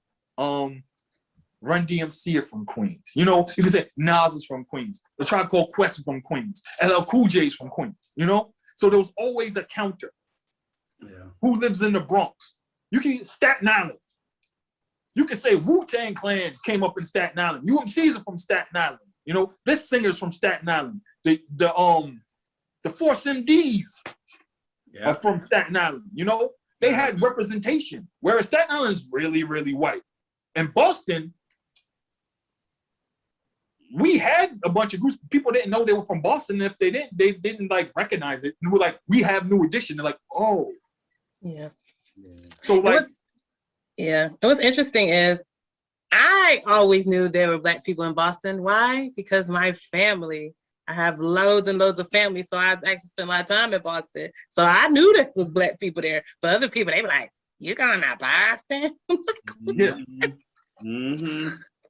Run DMC are from Queens. You know, you can say Nas is from Queens. The Tribe Called Quest is from Queens. LL Cool J is from Queens, you know? So there was always a counter. Yeah. Who lives in the Bronx? You can Staten Island. You can say Wu-Tang Clan came up in Staten Island. UMCs are from Staten Island. You know, this singer's from Staten Island. The Force MDs are from Staten Island. You know, they had representation. Whereas Staten Island is really, really white. And Boston, we had a bunch of groups. People didn't know they were from Boston. And if they didn't like recognize it. And we're like, we have New Edition. They're like, oh. Yeah. So like, what's interesting is I always knew there were Black people in Boston. Why? Because my family I have loads and loads of family, so I actually spent a lot of time in Boston. So I knew there was Black people there, but other people, they were like, "You going to Boston?" Yeah.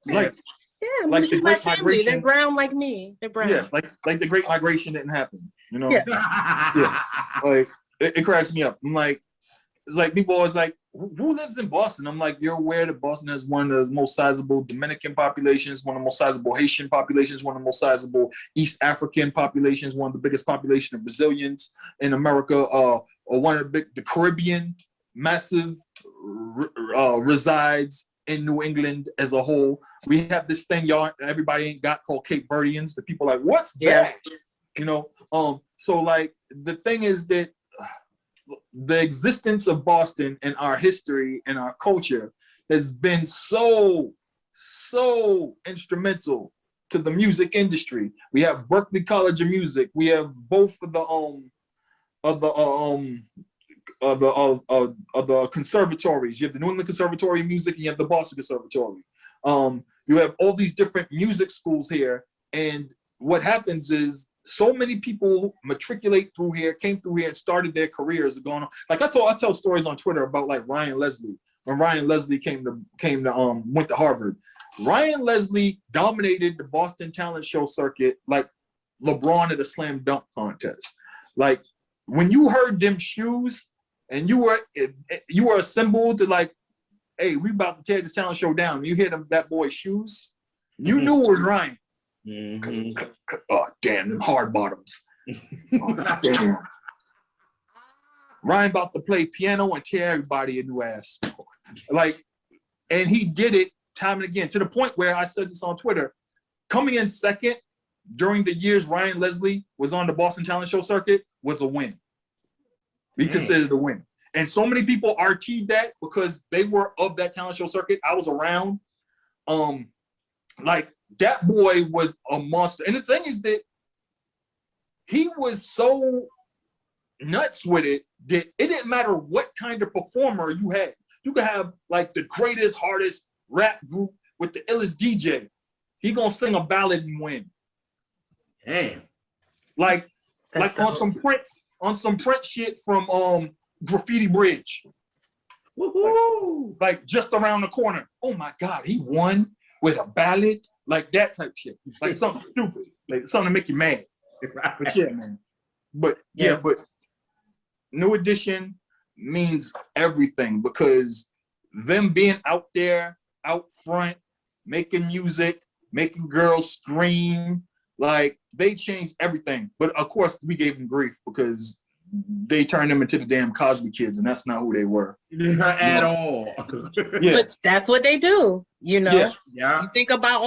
Like, yeah, like the my Great family, Migration. they're brown like me. They're brown. Yeah, like the Great Migration didn't happen. You know, Yeah. like it cracks me up. I'm like, it's like people always like, who lives in Boston? I'm like, you're aware that Boston has one of the most sizable Dominican populations, one of the most sizable Haitian populations, one of the most sizable East African populations, one of the biggest population of Brazilians in America, or one of the Caribbean, massive, resides in New England as a whole. We have this thing y'all everybody ain't got called Cape Verdeans. The people are like, what's that? You know, so like the thing is that the existence of Boston and our history and our culture has been so instrumental to the music industry. We have Berklee College of Music. We have both of the conservatories. You have the New England Conservatory of Music and you have the Boston Conservatory. You have all these different music schools here, and what happens is so many people matriculate through here, came through here, and started their careers going on. Like I tell stories on Twitter about like Ryan Leslie. When Ryan Leslie went to Harvard, Ryan Leslie dominated the Boston talent show circuit like LeBron at a slam dunk contest. Like when you heard them shoes, and you were assembled to like, hey, we about to tear this talent show down. You hear that boy's shoes, you knew it was Ryan. Oh, damn, them hard bottoms. Oh, damn. Ryan about to play piano and tear everybody a new ass. Like, and he did it time and again, to the point where I said this on Twitter, coming in second during the years Ryan Leslie was on the Boston talent show circuit was a win. We considered a win. And so many people RT'd that because they were of that talent show circuit. I was around. Like that boy was a monster. And the thing is that he was so nuts with it that it didn't matter what kind of performer you had. You could have like the greatest, hardest rap group with the illest DJ. He gonna sing a ballad and win. Damn. Like on some Prince shit from Graffiti Bridge. Woo-hoo. Like just around the corner. Oh my God, he won with a ballad, like that type shit. Like something stupid, like something to make you mad. But yeah, man. But yeah, but New Edition means everything because them being out there, out front, making music, making girls scream, like they changed everything. But of course, we gave them grief because they turned them into the damn Cosby Kids, and that's not who they were at all. Yeah, But that's what they do, you know. Yeah. Yeah. You think about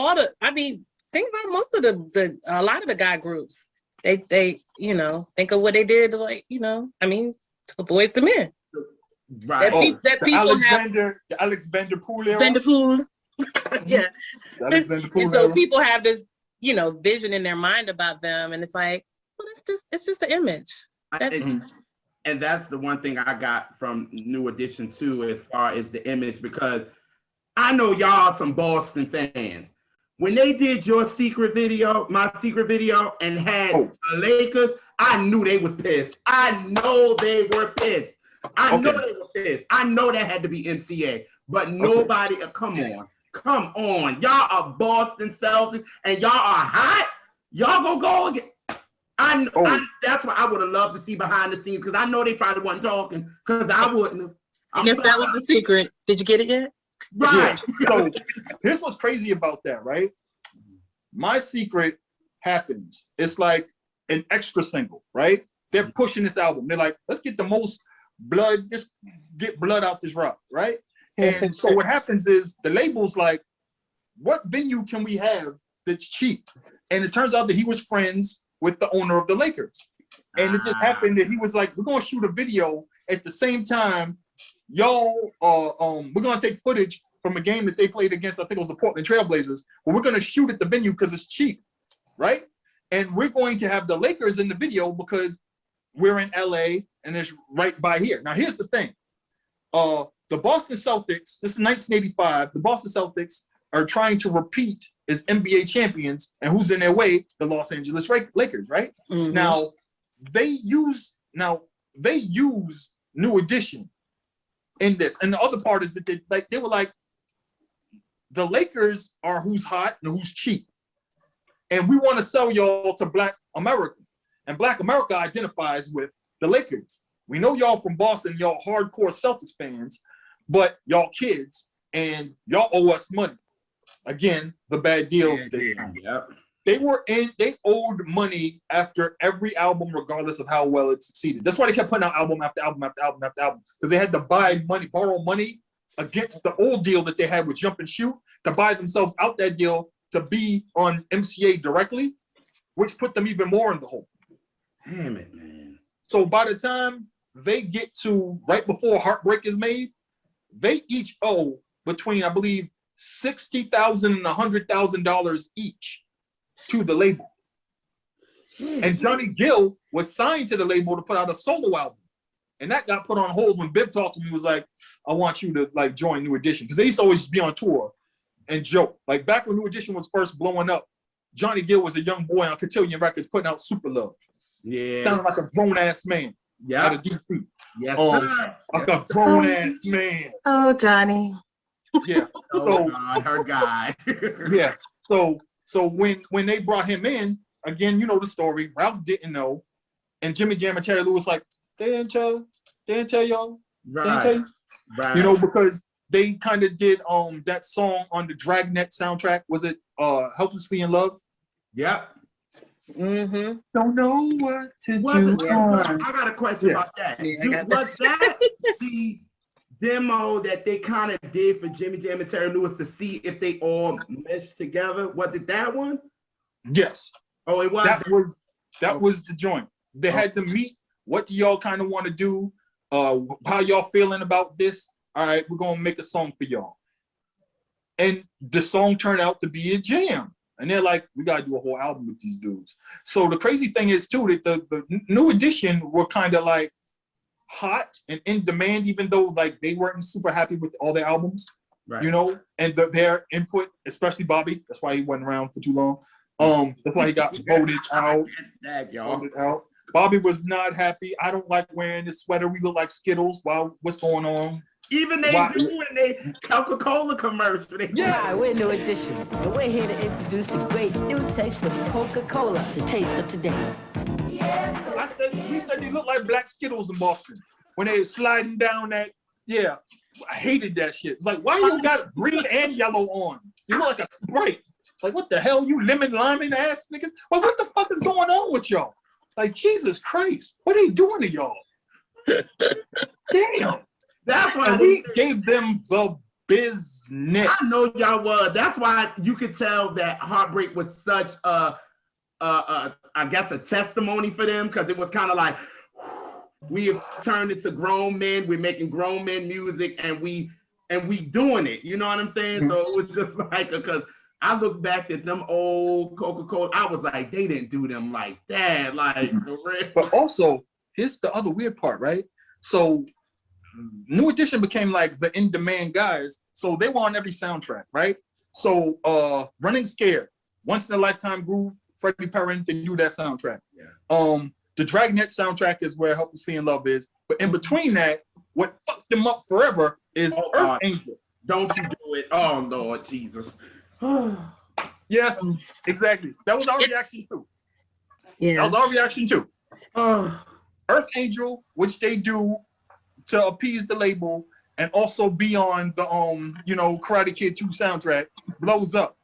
think about most of a lot of the guy groups. They think of what they did to, like, to Boys to Men. Right. That people have the Alex Vanderpool era. Vanderpool. Yeah. The Alex Vanderpool And so era. people have this, vision in their mind about them, and it's like, well, it's just the image. And that's the one thing I got from New Edition too, as far as the image, because I know y'all some Boston fans. When they did my secret video, and had the Lakers, I knew they was pissed. I know they were pissed. I know they were pissed. I know that had to be NCA, but nobody, come on. Y'all are Boston Celtics, and y'all are hot. Y'all gonna go again. That's what I would have loved to see behind the scenes, because I know they probably wasn't talking, because I wouldn't have. I guess that was the secret. Did you get it yet? Right. Yeah. So here's what's crazy about that, right? My Secret happens. It's like an extra single, right? They're pushing this album. They're like, let's get the most blood, just get blood out this rock, right? And so what happens is the label's like, what venue can we have that's cheap? And it turns out that he was friends with the owner of the Lakers. And it just happened that he was like, we're gonna shoot a video at the same time. Y'all, we're gonna take footage from a game that they played against, I think it was the Portland Trailblazers, but we're gonna shoot at the venue because it's cheap, right? And we're going to have the Lakers in the video because we're in LA and it's right by here. Now here's the thing. The Boston Celtics, this is 1985, the Boston Celtics are trying to repeat is NBA champions, and who's in their way? The Los Angeles Lakers, right? Mhm. Now they use New Edition in this, and the other part is that they were like, the Lakers are who's hot and who's cheap, and we want to sell y'all to Black America, and Black America identifies with the Lakers. We know y'all from Boston, y'all hardcore Celtics fans, but y'all kids, and y'all owe us money. Again, the bad deals. They owed money after every album, regardless of how well it succeeded. That's why they kept putting out album after album after album after album, because they had to borrow money against the old deal that they had with Jump and Shoot to buy themselves out that deal to be on MCA directly, which put them even more in the hole. Damn it, man. So by the time they get to right before Heartbreak is made, they each owe between, I believe, $60,000 and $100,000 each to the label. And Johnny Gill was signed to the label to put out a solo album. And that got put on hold when Bib talked to me, was like, I want you to like join New Edition. Because they used to always be on tour and joke. Like back when New Edition was first blowing up, Johnny Gill was a young boy on Cotillion Records putting out Super Love. Yeah. Sounded like a grown-ass man. Yeah. Out of DC. Yes, like a grown-ass man. Oh, Johnny. Yeah. So God, her guy. Yeah. So when they brought him in, again, you know the story. Ralph didn't know, and Jimmy Jam and Terry Lewis like, they didn't tell y'all. They didn't tell you. Right. You know, because they kind of did that song on the Dragnet soundtrack. Was it Helplessly in Love? Yep. Mm-hmm. Don't know what to do. I got a question about that. Was that the demo that they kind of did for Jimmy Jam and Terry Lewis to see if they all meshed together? Was it that one? Yes. Oh, it was. That was the joint. They had to meet. What do y'all kind of want to do? How y'all feeling about this? All right, we're gonna make a song for y'all. And the song turned out to be a jam. And they're like, we gotta do a whole album with these dudes. So the crazy thing is too that the New Edition were kind of like hot and in demand, even though like they weren't super happy with all their albums, right? You know, and their input, especially Bobby. That's why he wasn't around for too long. That's why he got voted out. Voted out. Bobby was not happy. I don't like wearing this sweater. We look like Skittles. Wow, what's going on? Even they do in a Coca-Cola commercial. Yeah, we're New Edition, and we're here to introduce the great new taste of Coca-Cola, the taste of today. We said they look like black Skittles in Boston when they were sliding down that. Yeah, I hated that shit. It's like, why you got green and yellow on? You look like a Sprite. It's like, what the hell, you lemon liming ass niggas? Well, what the fuck is going on with y'all? Like, Jesus Christ, what are they doing to y'all? Damn. That's why we gave them the business. I know y'all was. That's why you could tell that Heartbreak was such I guess a testimony for them, because it was kind of like, we have turned into grown men. We're making grown men music, and we doing it. You know what I'm saying? So it was just like, because I look back at them old Coca-Cola, I was like, they didn't do them like that. Like, but also, here's the other weird part, right? So New Edition became like the in-demand guys, so they were on every soundtrack, right? So Running Scared, Once in a Lifetime Groove, Freddie Perrin, they do that soundtrack. Yeah. The Dragnet soundtrack is where Helplessly in Love is, but in between that, what fucked them up forever is Earth Angel. Don't you do it. Oh, Lord Jesus. Yes, exactly. That was our reaction too. Yeah. That was our reaction too. Earth Angel, which they do to appease the label and also be on the Karate Kid 2 soundtrack, blows up.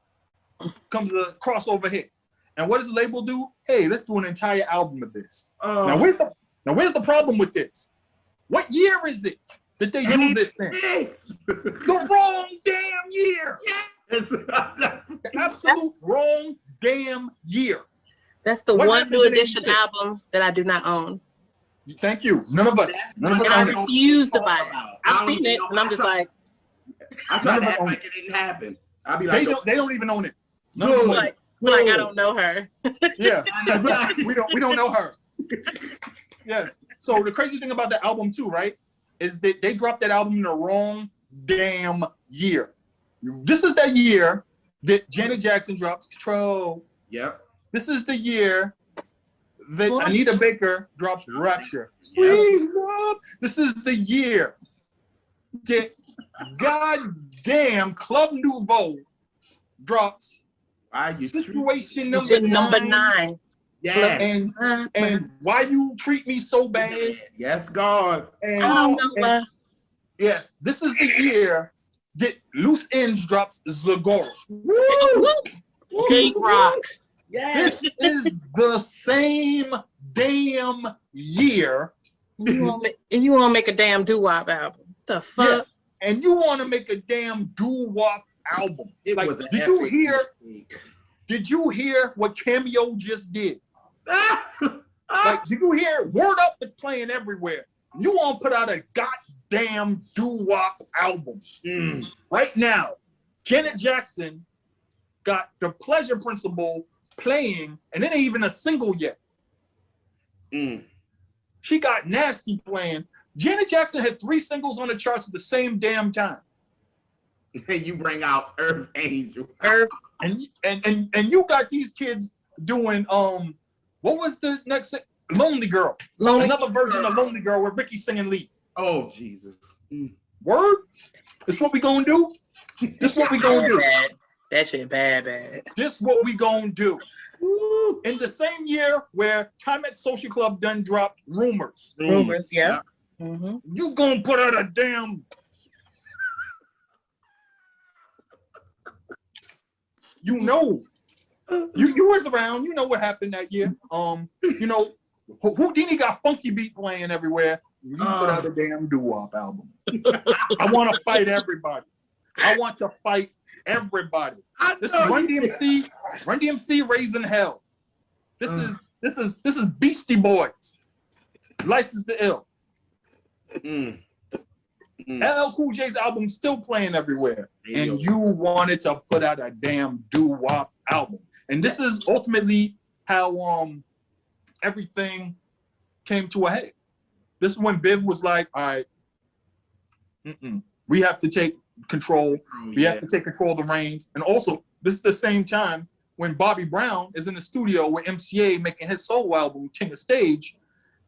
Comes a crossover hit. And what does the label do? Hey, let's do an entire album of this. Now where's the problem with this? What year is it that they do this thing? The wrong damn year. The absolute wrong damn year. That's the one New Edition album that I do not own. Thank you. None of us. I refuse to buy it. I've seen it, and I'm just like, I try to act like it didn't happen. I'll be like, they don't even own it. Like I don't know her. Yeah, we don't know her. Yes. So the crazy thing about the album too, right, is that they dropped that album in the wrong damn year. This is that year Janet Jackson drops Control. Yep. This is the year that What? Anita Baker drops Rapture. Sweet love. This is the year that goddamn Club Nouveau drops Why you Situation Number 9. Yes. and Why You Treat Me So Bad. Yes, God. And, I don't know and- yes, this is the year that Loose Ends drops Zagora. Big Rock. Yes. This is the same damn year. You want to make a damn doo-wop album? The fuck? Yes. And you want to make a damn doo-wop album. It Like, was an did you epic hear? mistake. Did you hear what Cameo just did? Ah! Like, did you hear? Word Up is playing everywhere. You want to put out a goddamn doo-wop album right now. Janet Jackson got The Pleasure Principle playing, and it ain't even a single yet. Mm. She got Nasty playing. Janet Jackson had 3 singles on the charts at the same damn time. And you bring out Earth Angel. Earth. And you got these kids doing what was the next Lonely Girl. Lonely Another version of Lonely Girl with Ricky singing lead. Oh Jesus. Word? This what we gonna do? This what we gonna do. Bad. That shit bad. This what we gonna do. In the same year where Time at Social Club done dropped Rumors. Rumors, yeah. Mm-hmm. You gonna put out a damn you know. You was around, you know what happened that year. You know, Houdini got Funky Beat playing everywhere. You put out a damn doo-wop album. I want to fight everybody. I want to fight everybody. This is Run DMC Raising Hell. This is Beastie Boys. License to Ill. LL Cool J's album still playing everywhere. And you wanted to put out a damn doo-wop album. And this is ultimately how everything came to a head. This is when Biv was like, all right, we have to take control. We have to take control of the reins. And also, this is the same time when Bobby Brown is in the studio with MCA making his solo album, King of Stage.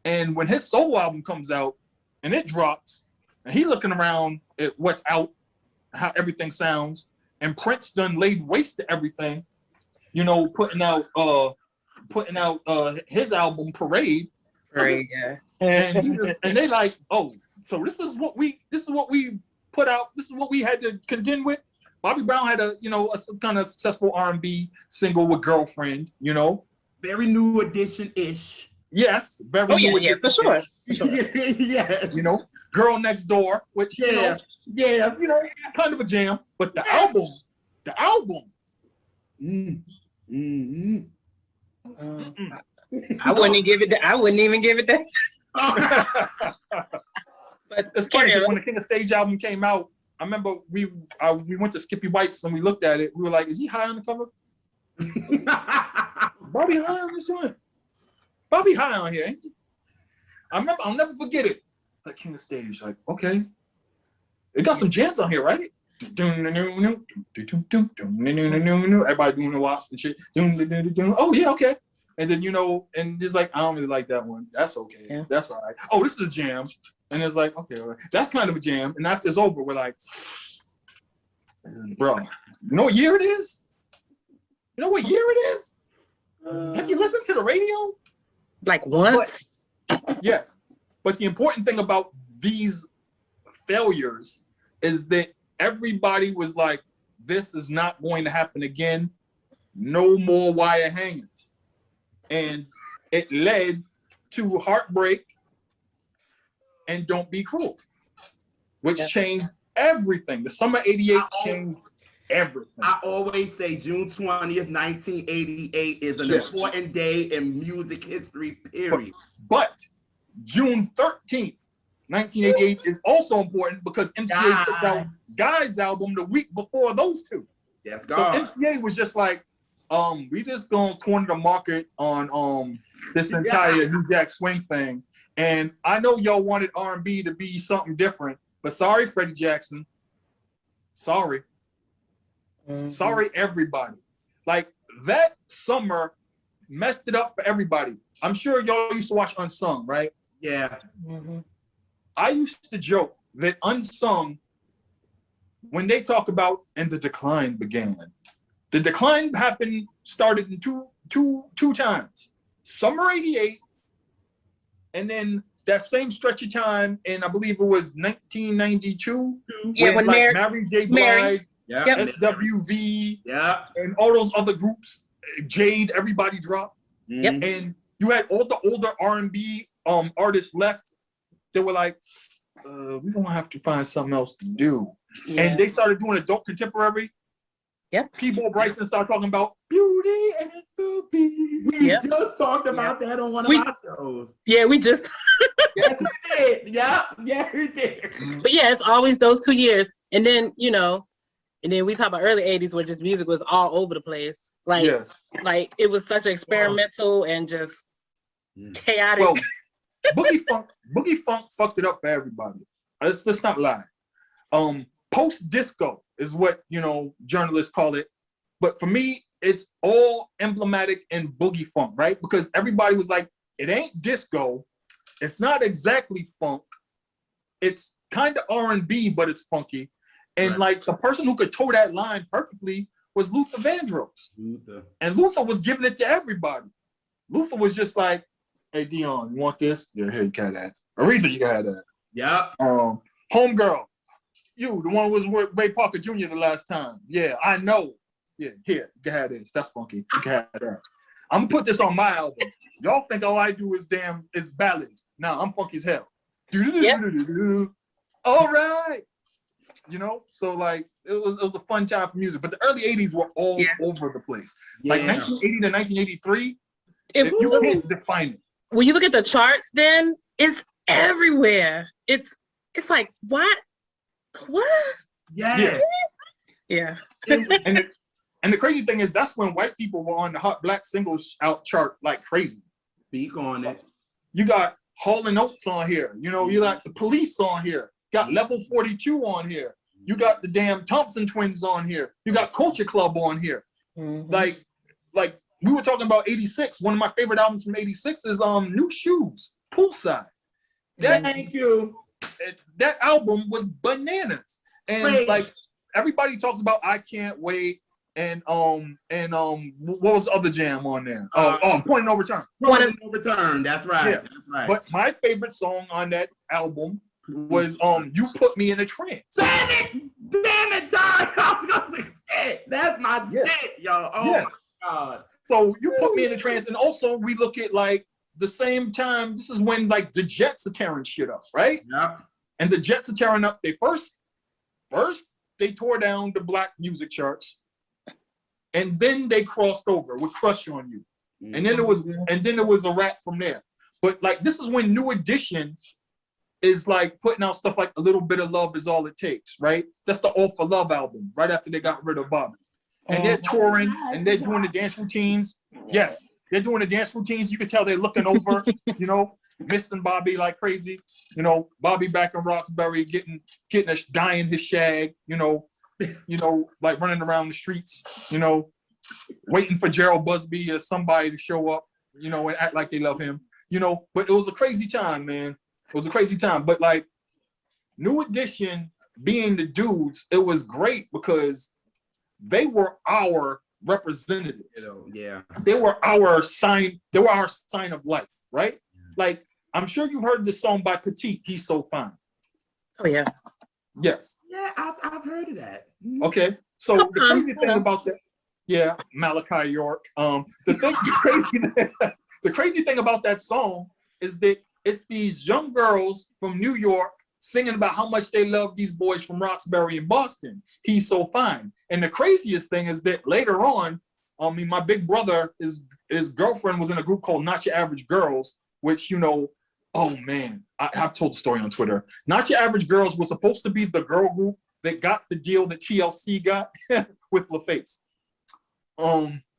And when his solo album comes out and it drops, and he looking around at what's out, how everything sounds, and Prince done laid waste to everything, you know, putting out his album Parade. Right, yeah. And they like, oh, so this is what we put out. This is what we had to contend with. Bobby Brown had a some kind of successful R&B single with Girlfriend, you know. Very New Edition-ish. Yes, very new Yeah, for sure. Yeah. You know, Girl Next Door, which Yeah. kind of a jam. But the album. I wouldn't give it that. I wouldn't even give it that. But It's funny because when the King of Stage album came out, I remember we went to Skippy White's and we looked at it. We were like, "Is he high on the cover? Bobby high on this one? Bobby high on here." Ain't he? I'll never forget it. Like King of Stage, like okay, it got some jams on here, right? Everybody doing the watch and shit. Oh yeah, okay. And then and just like I don't really like that one. That's okay. Yeah. That's all right. Oh, this is a jam. And it's like, okay, all right. That's kind of a jam. And after it's over, we're like, bro, you know what year it is? You know what year it is? Have you listened to the radio? like once. Yes. But the important thing about these failures is that everybody was like, this is not going to happen again. No more wire hangers. And it led to Heartbreak and Don't Be Cruel, which changed everything. The summer '88 changed everything. I always say June 20th, 1988 is an important day in music history, period. But June 13th, 1988 is also important because MCA puts out Guy's album the week before those two. Yes, So God. MCA was just like, we just gonna corner the market on this entire New Jack Swing thing. And I know y'all wanted R&B to be something different, but sorry, Freddie Jackson. Sorry. Sorry, everybody. Like that summer messed it up for everybody. I'm sure y'all used to watch Unsung, right? Yeah. I used to joke that Unsung, when they talk about and the decline began, the decline started in two times. Summer '88, and then that same stretch of time, and I believe it was 1992. Yeah, when Mary J. Blige, Yeah. SWV, Yeah. and all those other groups, Jade, everybody dropped. Yep. And you had all the older R&B artists left. They were like, we don't have to find something else to do. Yeah. And they started doing adult contemporary. Yep. People Bryson started talking about Beauty and the Beast. We Yep. just talked about that on one of our shows. Yeah, we just. Yes, we did. Yeah, we did. But yeah, it's always those 2 years, and then and then we talk about early '80s where just music was all over the place. Like, Yes. like it was such experimental and just chaotic. Well, Boogie Funk fucked it up for everybody. Let's not lie. Post disco is what journalists call it, but for me, it's all emblematic in Boogie Funk, right? Because everybody was like, it ain't disco, it's not exactly funk, it's kind of R&B, but it's funky. And like the person who could toe that line perfectly was Luther Vandross. And Luther was giving it to everybody. Luther was just like, hey, Dion, you want this? Yeah, here, you got that. Aretha, you got that. Yeah. Homegirl, you, the one who was with Ray Parker Jr. the last time. Yeah, I know. Yeah, here, you can have this. That's funky. You can have that. I'm gonna put this on my album. Y'all think all I do is ballads. Nah, I'm funky as hell. All right. So like it was a fun time for music, but the early '80s were all over the place. Like 1980 to 1983, you can't define it. When you look at the charts, then it's everywhere. It's like what? Yeah. And the crazy thing is that's when white people were on the Hot Black Singles out chart like crazy. Speak on it. You got Hall & Oates on here. You got the Police on here. Got Level 42 on here. You got the damn Thompson Twins on here. You got Culture Club on here. Like we were talking about '86. One of my favorite albums from '86 is New Shoes, Poolside. Thank you. That album was bananas. And like everybody talks about I Can't Wait and what was the other jam on there? Point No Return. Point No Return. That's right. Yeah. That's right. But my favorite song on that album was You Put Me in a Trance. Damn it, Don. I was gonna say shit. That's my shit, y'all. Oh my God. So You Put Me in a Trance, and also we look at like the same time. This is when like the Jets are tearing shit up, right? Yeah. And the Jets are tearing up. They first they tore down the black music charts, and then they crossed over with Crush on You, and then it was a wrap from there. But like this is when New Edition is like putting out stuff like A Little Bit of Love Is All It Takes, right? That's the All for Love album, right after they got rid of Bobby. And they're touring and they're doing the dance routines. Yes, they're doing the dance routines. You can tell they're looking over, missing Bobby like crazy. Bobby back in Roxbury dyeing his shag, like running around the streets, waiting for Gerald Busby or somebody to show up, and act like they love him, But it was a crazy time, man. It was a crazy time. But like New Edition being the dudes, it was great because they were our representatives. They were our sign. They were our sign of life, right? Like I'm sure you've heard the song by Petite, He's So Fine. Oh yeah. Yes. Yeah, I've heard of that. Okay. So the crazy thing about that, Malachi York. The crazy thing about that song is that it's these young girls from New York singing about how much they love these boys from Roxbury and Boston. He's so fine. And the craziest thing is that later on, my big brother, his girlfriend was in a group called Not Your Average Girls, which, oh man, I've told the story on Twitter. Not Your Average Girls was supposed to be the girl group that got the deal that TLC got with LaFace.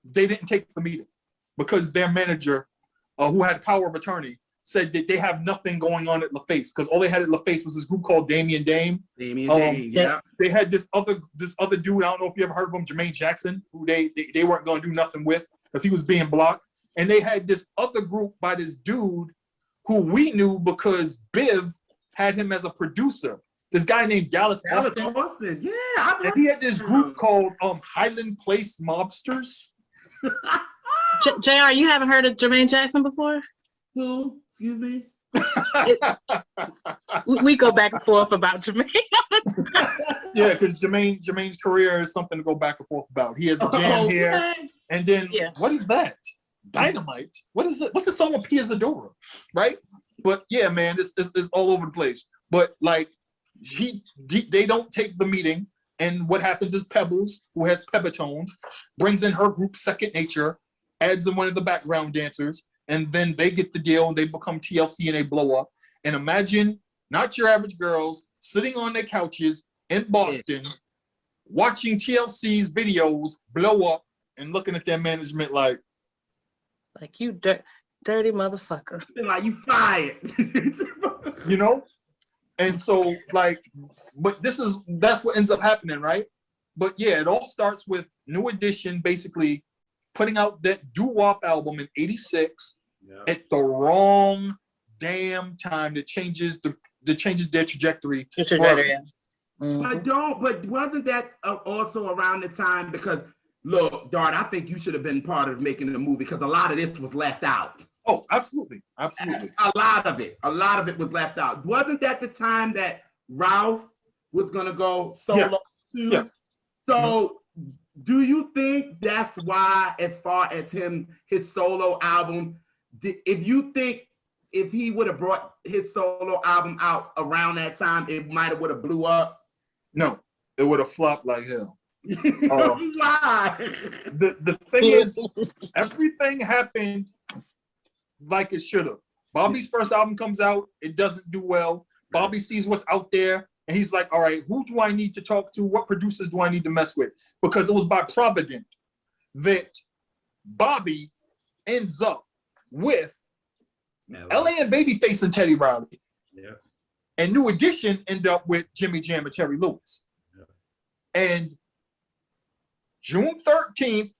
They didn't take the meeting because their manager, who had power of attorney, said that they have nothing going on at LaFace because all they had at LaFace was this group called Damien Dame. Yeah. They had this other dude. I don't know if you ever heard of him, Jermaine Jackson, who they weren't going to do nothing with because he was being blocked. And they had this other group by this dude who we knew because Biv had him as a producer. This guy named Dallas Austin. Yeah. And he had this group called Highland Place Mobsters. JR, you haven't heard of Jermaine Jackson before? Who? Excuse me? We go back and forth about Jermaine. Yeah, because Jermaine's career is something to go back and forth about. He has a jam here. And then, what is that? Dynamite? What is it? What's the song with Pia Zadora? Right? But yeah, man, it's all over the place. But like, they don't take the meeting. And what happens is Pebbles, who has Pebetone, brings in her group Second Nature, adds in one of the background dancers, and then they get the deal and they become TLC and they blow up. And imagine not your average girls sitting on their couches in Boston, watching TLC's videos blow up and looking at their management like you dirty motherfucker. Like you fired. you know? And so like, but that's what ends up happening, right? But yeah, it all starts with New Edition basically putting out that doo-wop album in '86 at the wrong damn time that changes their trajectory. But wasn't that also around the time? Because look, Dart, I think you should have been part of making the movie because a lot of this was left out. Oh, absolutely. A lot of it was left out. Wasn't that the time that Ralph was gonna go solo too? Yeah. So do you think that's why, as far as his solo album, if he would have brought his solo album out around that time, it would have blew up? No, it would have flopped like hell. Why? The thing is, everything happened like it should have. Bobby's first album comes out, it doesn't do well. Bobby sees what's out there, and he's like, all right, who do I need to talk to? What producers do I need to mess with? Because it was by Provident that Bobby ends up with LA and Babyface and Teddy Riley. Yeah. And New Edition end up with Jimmy Jam and Terry Lewis. Yeah. And June 13th,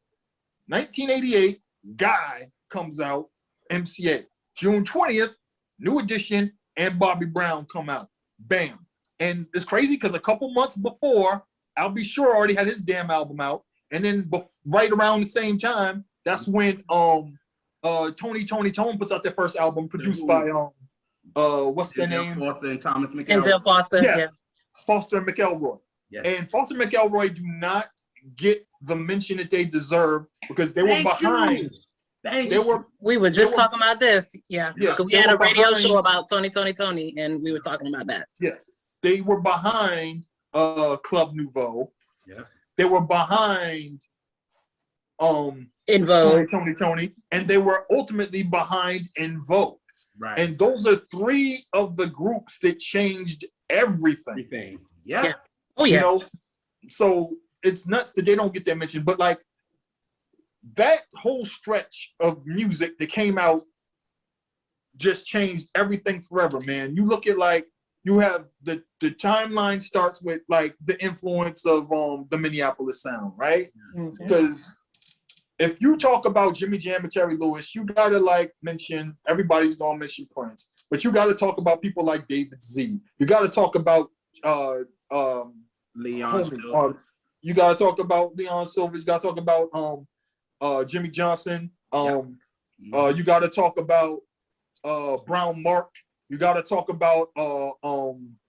1988, Guy comes out, MCA. June 20th, New Edition and Bobby Brown come out. Bam. And it's crazy because a couple months before, I'll Be Sure already had his damn album out. And then right around the same time, that's when Tony Tone puts out their first album produced by what's their name? Foster and Thomas McElroy. Denzel Foster. Yes. Yeah. Foster and McElroy. Yes. And Foster and McElroy do not get the mention that they deserve because they were behind. We were just talking about this. Yeah. Yes, we had a radio show about Tony, and we were talking about that. Yeah. They were behind Club Nouveau. Yeah. They were behind In Vogue. Tony, and they were ultimately behind In Vogue. Right. And those are three of the groups that changed everything. Yeah. Oh yeah. You know, so it's nuts that they don't get that mentioned. But like that whole stretch of music that came out just changed everything forever, man. You look at like you have the timeline starts with like the influence of the Minneapolis sound, right? Because if you talk about Jimmy Jam and Terry Lewis, you gotta like mention, everybody's gonna mention Prince, but you gotta talk about people like David Z. You gotta talk about Leon Silver. You gotta talk about Leon Silver. You gotta talk about Jimmy Johnson. You gotta talk about Brown Mark. You gotta talk about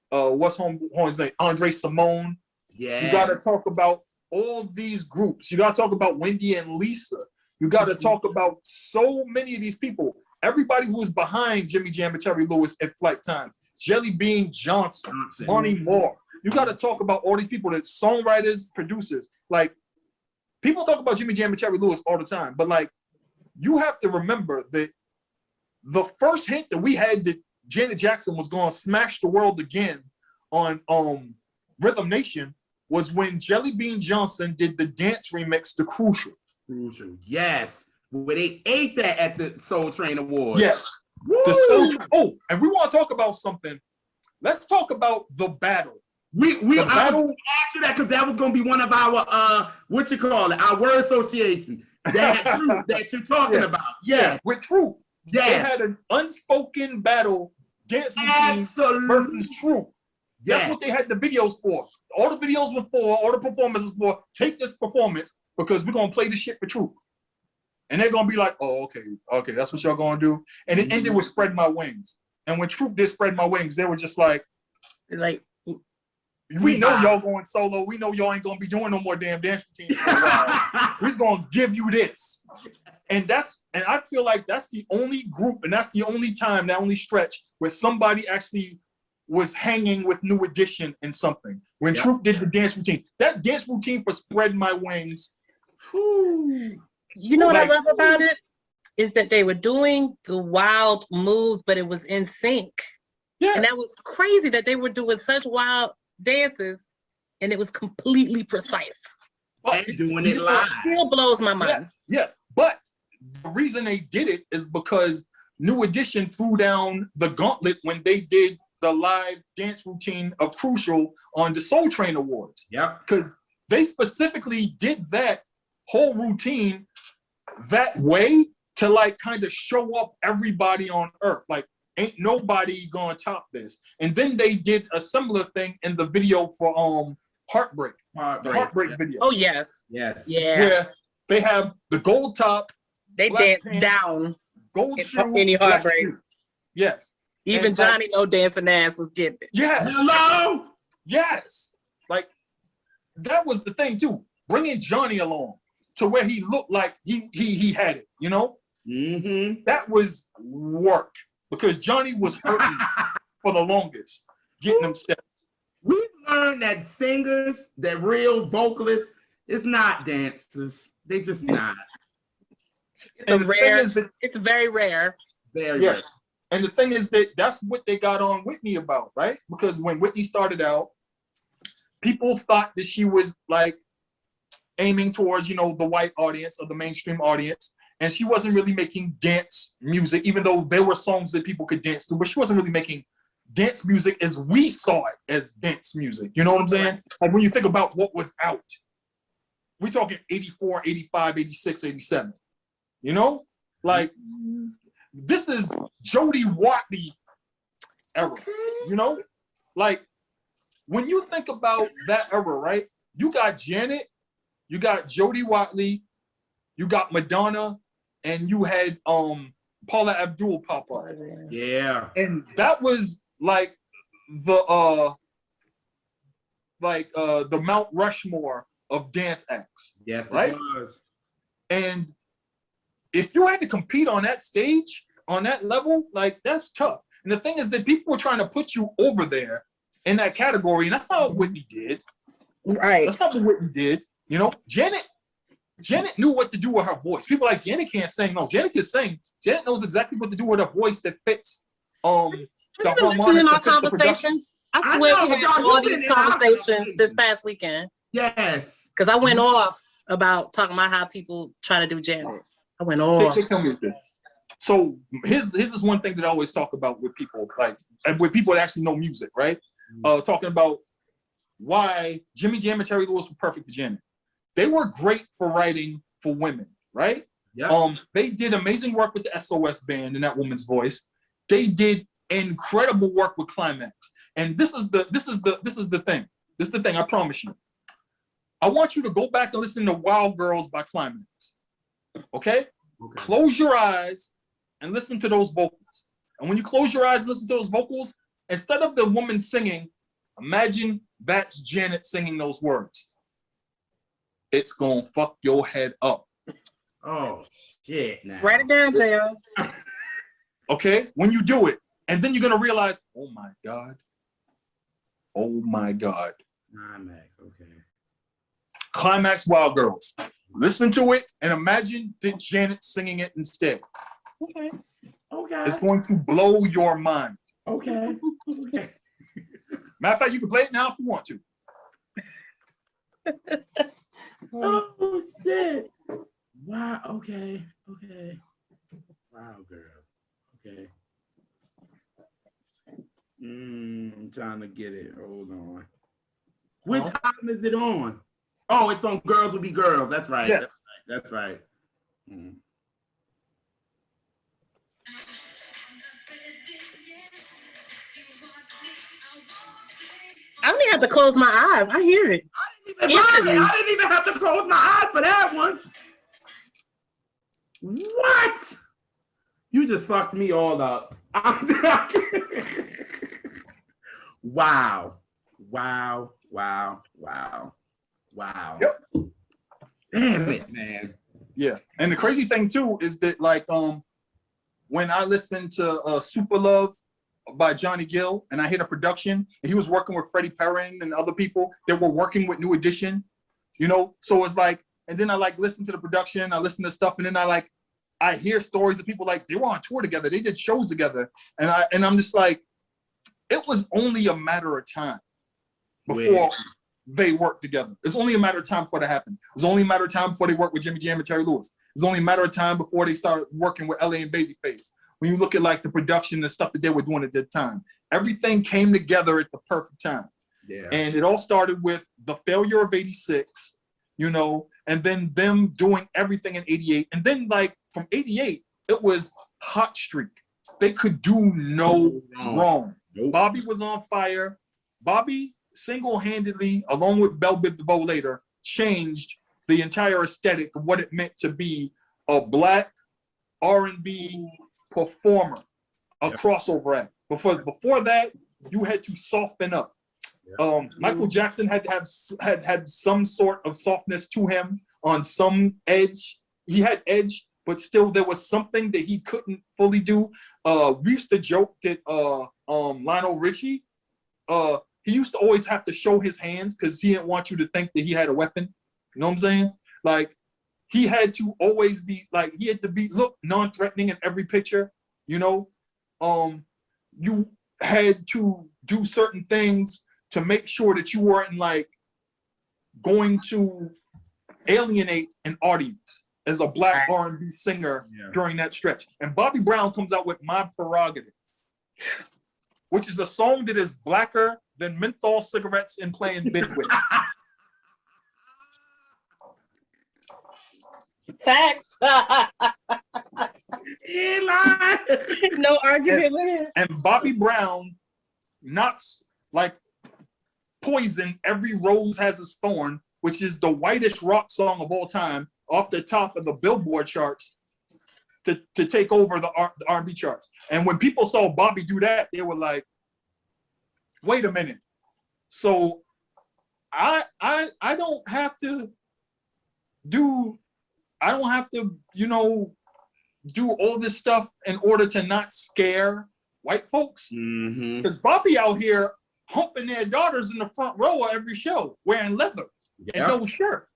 what's his name? Andre Simone. Yeah. You gotta talk about all these groups. You gotta talk about Wendy and Lisa. You gotta talk about so many of these people. Everybody who was behind Jimmy Jam and Terry Lewis at Flight Time. Jelly Bean Johnson, Bonnie Moore. You gotta talk about all these people that songwriters, producers. Like people talk about Jimmy Jam and Terry Lewis all the time, but like you have to remember that the first hint that we had that Janet Jackson was gonna smash the world again on Rhythm Nation was when Jelly Bean Johnson did the dance remix to Crucial. Yes. Where they ate that at the Soul Train Awards. Yes. Oh, and we want to talk about something. Let's talk about the battle. I was battle. going to ask you that because that was going to be one of our our word association that group that you're talking about. Yes. With Troop. Yes. They had an unspoken battle, dance routine versus Troop. That's what they had the videos for. All the videos were for, all the performances for, take this performance because we're going to play this shit for Troop. And they're going to be like, oh, okay, that's what y'all going to do. And it ended with Spread My Wings. And when Troop did Spread My Wings, they were just like, we know y'all going solo. We know y'all ain't going to be doing no more damn dance routines. We're just going to give you this. And I feel like that's the only group, and that's the only time, that only stretch where somebody actually was hanging with New Edition in something. When Troop did the dance routine, that dance routine for Spread My Wings. You know what I love about it is that they were doing the wild moves, but it was in sync. Yes. And that was crazy that they were doing such wild dances and it was completely precise. But doing it live still blows my mind. Yes. But the reason they did it is because New Edition threw down the gauntlet when they did the live dance routine of Crucial on the Soul Train Awards. Yeah. Because they specifically did that whole routine that way to like kind of show up everybody on earth. Like, ain't nobody gonna top this. And then they did a similar thing in the video for Heartbreak. The Heartbreak video. Oh yes. Yes. Yeah. Where they have the gold top. They dance down. Gold shoe. Any Heartbreak. Yes. Even and Johnny No Dancing Ass was getting it. Yes. Hello. Yes. Like that was the thing too. Bringing Johnny along to where he looked like he had it, you know? Mm-hmm. That was work because Johnny was hurting for the longest, getting them steps. We've learned that singers, that real vocalists, it's not dancers. They just not. It's very rare. Very rare. And the thing is that that's what they got on Whitney about, right? Because when Whitney started out, people thought that she was like aiming towards, you know, the white audience or the mainstream audience. And she wasn't really making dance music, even though there were songs that people could dance to, but she wasn't really making dance music as we saw it as dance music. You know what I'm saying? Like when you think about what was out, we're talking 84, 85, 86, 87. You know? Like, this is Jody Watley era, you know? Like, when you think about that era, right? You got Janet, you got Jody Watley, you got Madonna, and you had Paula Abdul pop up. Yeah. And that was like the Mount Rushmore of dance acts. Yes, right? It was. And if you had to compete on that stage, on that level, like that's tough. And the thing is that people were trying to put you over there in that category, and that's not what Whitney did. Right. That's not what Whitney did. You know, Janet knew what to do with her voice. People like Janet can't sing. No, Janet can sing. Janet knows exactly what to do with her voice that fits the harmonics. In our conversations, I swear we had all these conversations this past weekend. Yes. Because I went off about talking about how people try to do Janet. I went off. So here's one thing that I always talk about with people, like, and with people that actually know music, right? Talking about why Jimmy Jam and Terry Lewis were perfect for Janet. They were great for writing for women, right? Yeah. They did amazing work with the SOS band and that woman's voice. They did incredible work with Climax. And this is the thing. This is the thing, I promise you. I want you to go back and listen to Wild Girls by Climax. Okay? Close your eyes and listen to those vocals. And when you close your eyes and listen to those vocals, instead of the woman singing, imagine that's Janet singing those words. It's gonna fuck your head up. Oh, shit. Now. Write it down, JL. Okay? When you do it, and then you're gonna realize, oh my God. Oh my God. Climax, okay. Climax Wild Girls. Listen to it and imagine that Janet singing it instead. Okay. Okay. It's going to blow your mind. Okay. Okay. Matter of fact, you can play it now if you want to. Oh shit. Wow. Okay. Okay. Wow, girl. Okay. I'm trying to get it. Hold on. Which album is it on? Oh, it's on Girls Will Be Girls. That's right. Yes. That's right. I don't even have to close my eyes. I hear it. I didn't even have to close my eyes for that one. What? You just fucked me all up. Wow. Yep. Damn it, man. Yeah. And the crazy thing too is that like when I listened to Super Love by Johnny Gill and I hit a production and he was working with Freddie Perrin and other people that were working with New Edition, you know, so it's like, and then I like listen to the production, I listen to stuff, and then I hear stories of people like they were on tour together, they did shows together, and I'm just like, it was only a matter of time before they worked together. It's only a matter of time before that happened. It was only a matter of time before they worked with Jimmy Jam and Terry Lewis. It was only a matter of time before they started working with LA and Babyface. When you look at like the production and stuff that they were doing at that time, everything came together at the perfect time. Yeah. And it all started with the failure of 86, you know, and then them doing everything in 88. And then like from 88, it was hot streak. They could do no wrong. Nope. Bobby was on fire. Bobby single-handedly, along with Bell Biv DeVoe later, changed the entire aesthetic of what it meant to be a black R&B performer, a crossover act. Before that, you had to soften up. Michael Jackson had to have some sort of softness to him on some edge. He had edge, but still there was something that he couldn't fully do. We used to joke that Lionel Richie, he used to always have to show his hands because he didn't want you to think that he had a weapon. You know what I'm saying? Like he had to always be like, he had to be look non-threatening in every picture, you know? You had to do certain things to make sure that you weren't like going to alienate an audience as a black R&B singer during that stretch. And Bobby Brown comes out with My Prerogative, which is a song that is blacker than menthol cigarettes and playing Midwest. Facts. Eli. No argument with it. And Bobby Brown knocks like Poison, Every Rose Has Its Thorn, which is the whitest rock song of all time, off the top of the Billboard charts to take over the R&B charts. And when people saw Bobby do that, they were like, wait a minute. So I don't have to, you know, do all this stuff in order to not scare white folks. Because Bobby out here humping their daughters in the front row of every show, wearing leather and no shirt.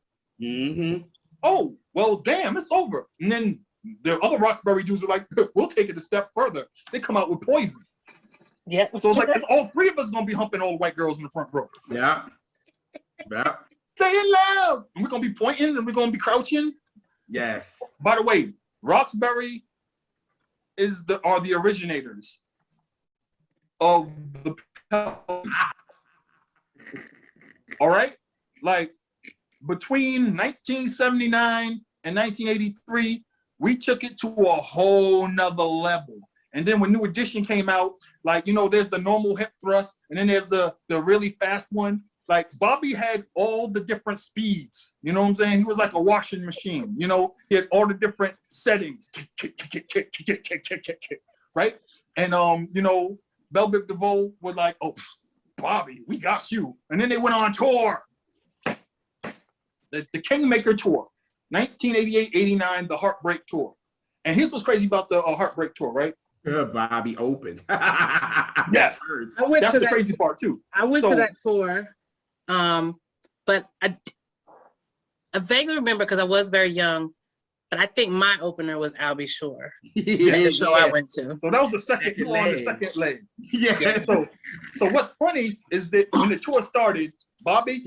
Oh, well, damn, it's over. And then the other Roxbury dudes are like, we'll take it a step further. They come out with Poison. Yeah. So it's like, it's all three of us gonna be humping all white girls in the front row. Yeah. Say it loud. And we're gonna be pointing and we're gonna be crouching. Yes. By the way, Roxbury are the originators of the all right? Like between 1979 and 1983, we took it to a whole nother level. And then when New Edition came out, like, you know, there's the normal hip thrust, and then there's the really fast one. Like Bobby had all the different speeds, you know what I'm saying? He was like a washing machine, you know? He had all the different settings, right? And, you know, Bell Biv DeVoe was like, oh, Bobby, we got you. And then they went on tour. The Kingmaker Tour, 1988-89, the Heartbreak Tour. And here's what's crazy about the Heartbreak Tour, right? Bobby open. Yes. That's the crazy part too. I went to that tour, but I vaguely remember because I was very young, but I think my opener was I'll Be Sure. The show I went to. So that was the second, you were on the second leg. Yeah. So what's funny is that when the tour started, Bobby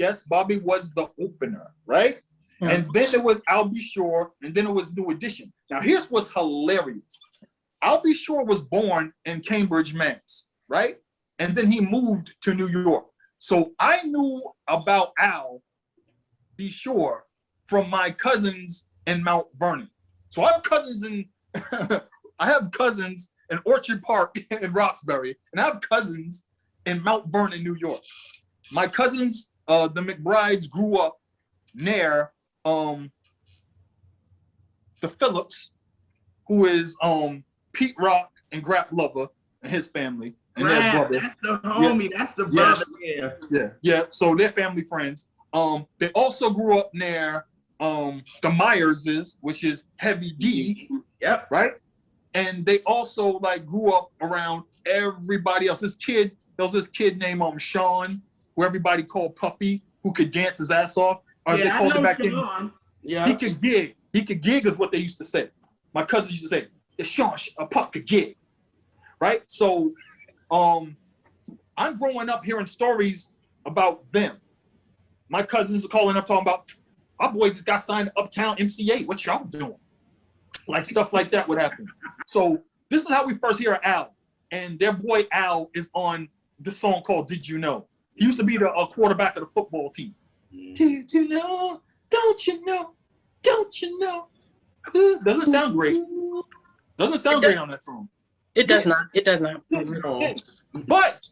was the opener, right? And then it was I'll Be Sure, and then it was New Edition. Now here's what's hilarious. I'll Be Sure was born in Cambridge, Mass, right? and then he moved to New York. So I knew about Al, be sure, from my cousins in Mount Vernon. So I have cousins in Orchard Park in Roxbury, and I have cousins in Mount Vernon, New York. My cousins, the McBrides, grew up near the Phillips, who is Pete Rock and Grap Lover and his family and their brother. That's the homie. Yeah. That's the brother. Yes. Yeah. So they're family friends. They also grew up near the Myerses, which is Heavy D. Yep. Right. And they also like grew up around everybody else. There was this kid named Sean, who everybody called Puffy, who could dance his ass off. Or they called him back in. Yeah. He could gig. He could gig is what they used to say. My cousin used to say, Sean, Puff could gig. Right? So I'm growing up hearing stories about them. My cousins are calling up talking about, our boy just got signed to Uptown MCA. What y'all doing? Like stuff like that would happen. So this is how we first hear Al. And their boy Al is on this song called Did You Know? He used to be the quarterback of the football team. Did you know? Don't you know? Don't you know? Doesn't sound great. Doesn't sound great on that song. It does not. It does not. But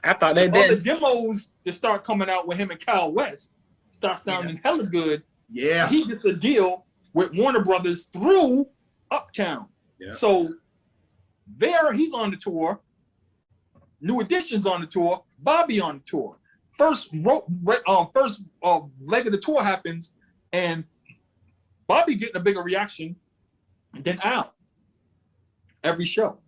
I thought they did. The demos that start coming out with him and Kyle West start sounding hella good. Yeah. He gets a deal with Warner Brothers through Uptown. Yeah. So there he's on the tour. New Edition's on the tour. Bobby on the tour. First leg of the tour happens, and Bobby getting a bigger reaction than Al every show,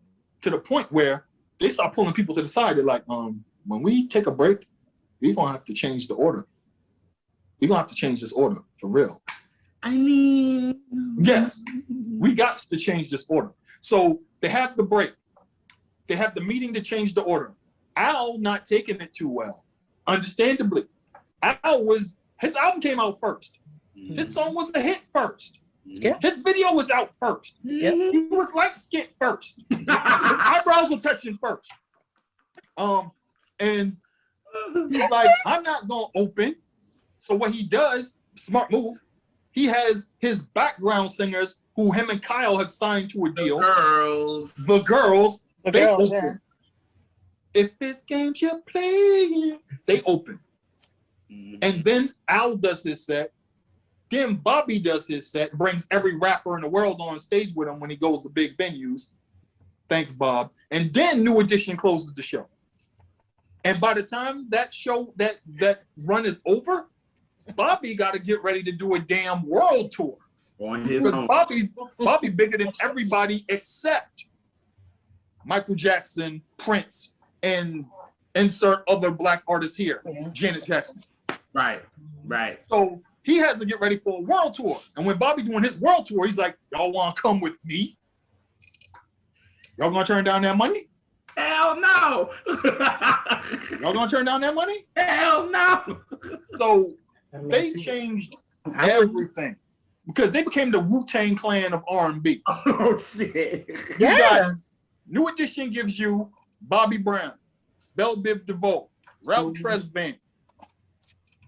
to the point where they start pulling people to the side. They're like, when we take a break, we're gonna have to change the order. We're gonna have to change this order for real. I mean, yes, we got to change this order. So they have the break. They have the meeting to change the order. Al not taking it too well. Understandably, his album came out first. His song was a hit first. Yeah. His video was out first. Yeah. He was light skinned first. His eyebrows were touching first. And he's like, I'm not gonna open. So what he does, smart move, he has his background singers who him and Kyle had signed to a deal. The girls, they open. Yeah. If this game's you're playing, they open. And then Al does his set. Then Bobby does his set, brings every rapper in the world on stage with him when he goes to big venues. Thanks, Bob. And then New Edition closes the show. And by the time that show, that run is over, Bobby got to get ready to do a damn world tour. On his own. Bobby bigger than everybody except Michael Jackson, Prince, and insert other black artists here, Janet Jackson. Right. So he has to get ready for a world tour. And when Bobby doing his world tour, he's like, y'all want to come with me? Y'all gonna turn down that money? Hell no. Y'all gonna turn down that money? Hell no. So they changed everything because they became the Wu-Tang Clan of R&B. Oh shit. Yeah. New Edition gives you Bobby Brown, Belle Biv DeVoe, Ralph Tresvant.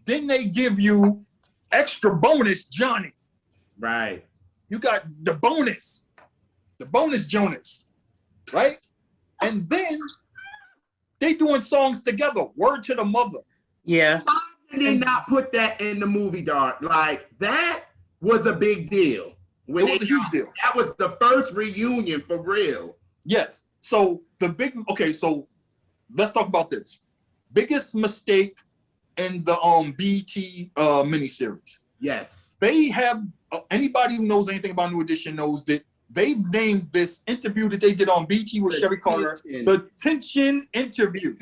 Then they give you extra bonus Johnny. Right. You got the bonus Jonas, right? And then they doing songs together. Word to the Mother. Yeah. Why did they not put that in the movie, dog? Like that was a big deal. It was a huge deal. That was the first reunion for real. Yes. So so let's talk about this. Biggest mistake in the BT miniseries. Yes. They have anybody who knows anything about New Edition knows that they named this interview that they did on BT with Sherry Carter the Tension Interview.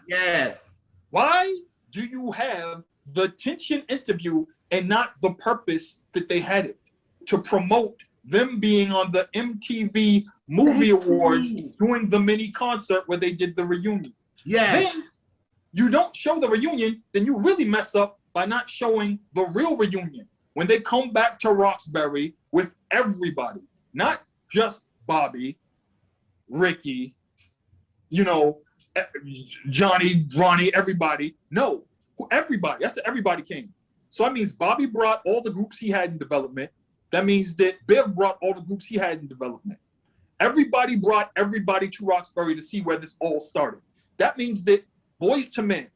Yes. Why do you have the Tension Interview and not the purpose that they had it to promote them being on the MTV Movie Awards doing the mini concert where they did the reunion? Yes. Then you don't show the reunion, then you really mess up by not showing the real reunion when they come back to Roxbury with everybody, not just Bobby, Ricky, Johnny, Ronnie, everybody. No, everybody. I said everybody came. So that means Bobby brought all the groups he had in development. That means that Biv brought all the groups he had in development. Everybody brought everybody to Roxbury to see where this all started. That means that Boyz II Men.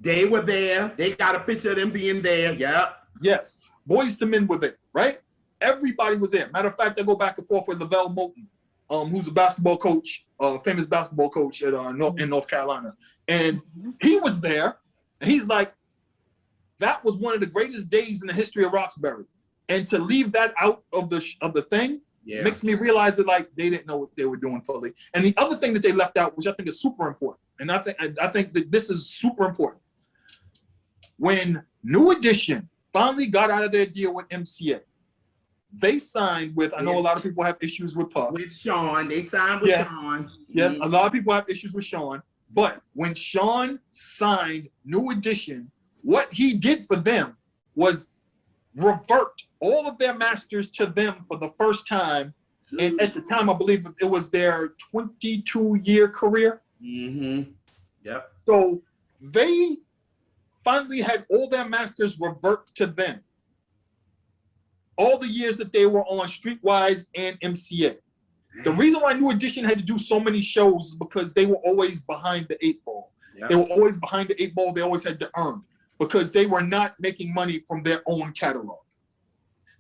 They were there. They got a picture of them being there. Yep. Yes. Boyz II Men were there, right? Everybody was there. Matter of fact, I go back and forth with Lavelle Moulton, who's a basketball coach, famous basketball coach at in North Carolina. And he was there. And he's like, that was one of the greatest days in the history of Roxbury. And to leave that out of the thing makes me realize that like they didn't know what they were doing fully. And the other thing that they left out, which I think is super important, and I think that this is super important. When New Edition finally got out of their deal with MCA, they signed with, I know a lot of people have issues with Puff. With Sean, they signed with Sean. Yes, a lot of people have issues with Sean. But when Sean signed New Edition, what he did for them was revert all of their masters to them for the first time. And at the time, I believe it was their 22-year career. Mm-hmm. Yep. So they finally had all their masters revert to them. All the years that they were on Streetwise and MCA. The reason why New Edition had to do so many shows is because they were always behind the 8 ball. Yep. They were always behind the 8 ball. They always had to earn because they were not making money from their own catalog.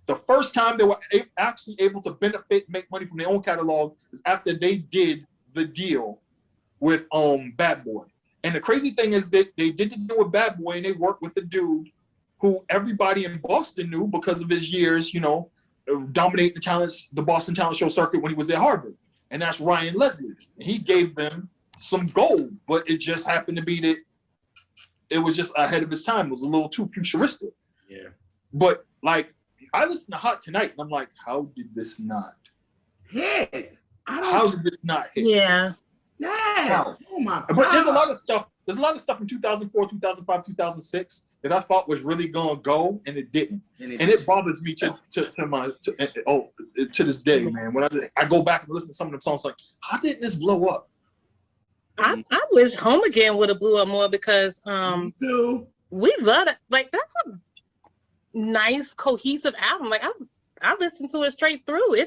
The first time they were actually able to make money from their own catalog is after they did the deal with Bad Boy. And the crazy thing is that they did the deal with Bad Boy and they worked with a dude who everybody in Boston knew because of his years, dominating the Boston talent show circuit when he was at Harvard. And that's Ryan Leslie. And he gave them some gold, but it just happened to be that it was just ahead of his time. It was a little too futuristic. Yeah. But like, I listened to Hot Tonight and I'm like, how did this not hit? How did this not hit? Yeah. Yeah. Oh my God. But there's a lot of stuff in 2004, 2005, 2006 that I thought was really gonna go, and it didn't. And it bothers me to this day, man. When I go back and listen to some of them songs, like, how didn't this blow up? I wish Home Again would have blew up more because we love it. Like, that's a nice cohesive album. Like I listened to it straight through. I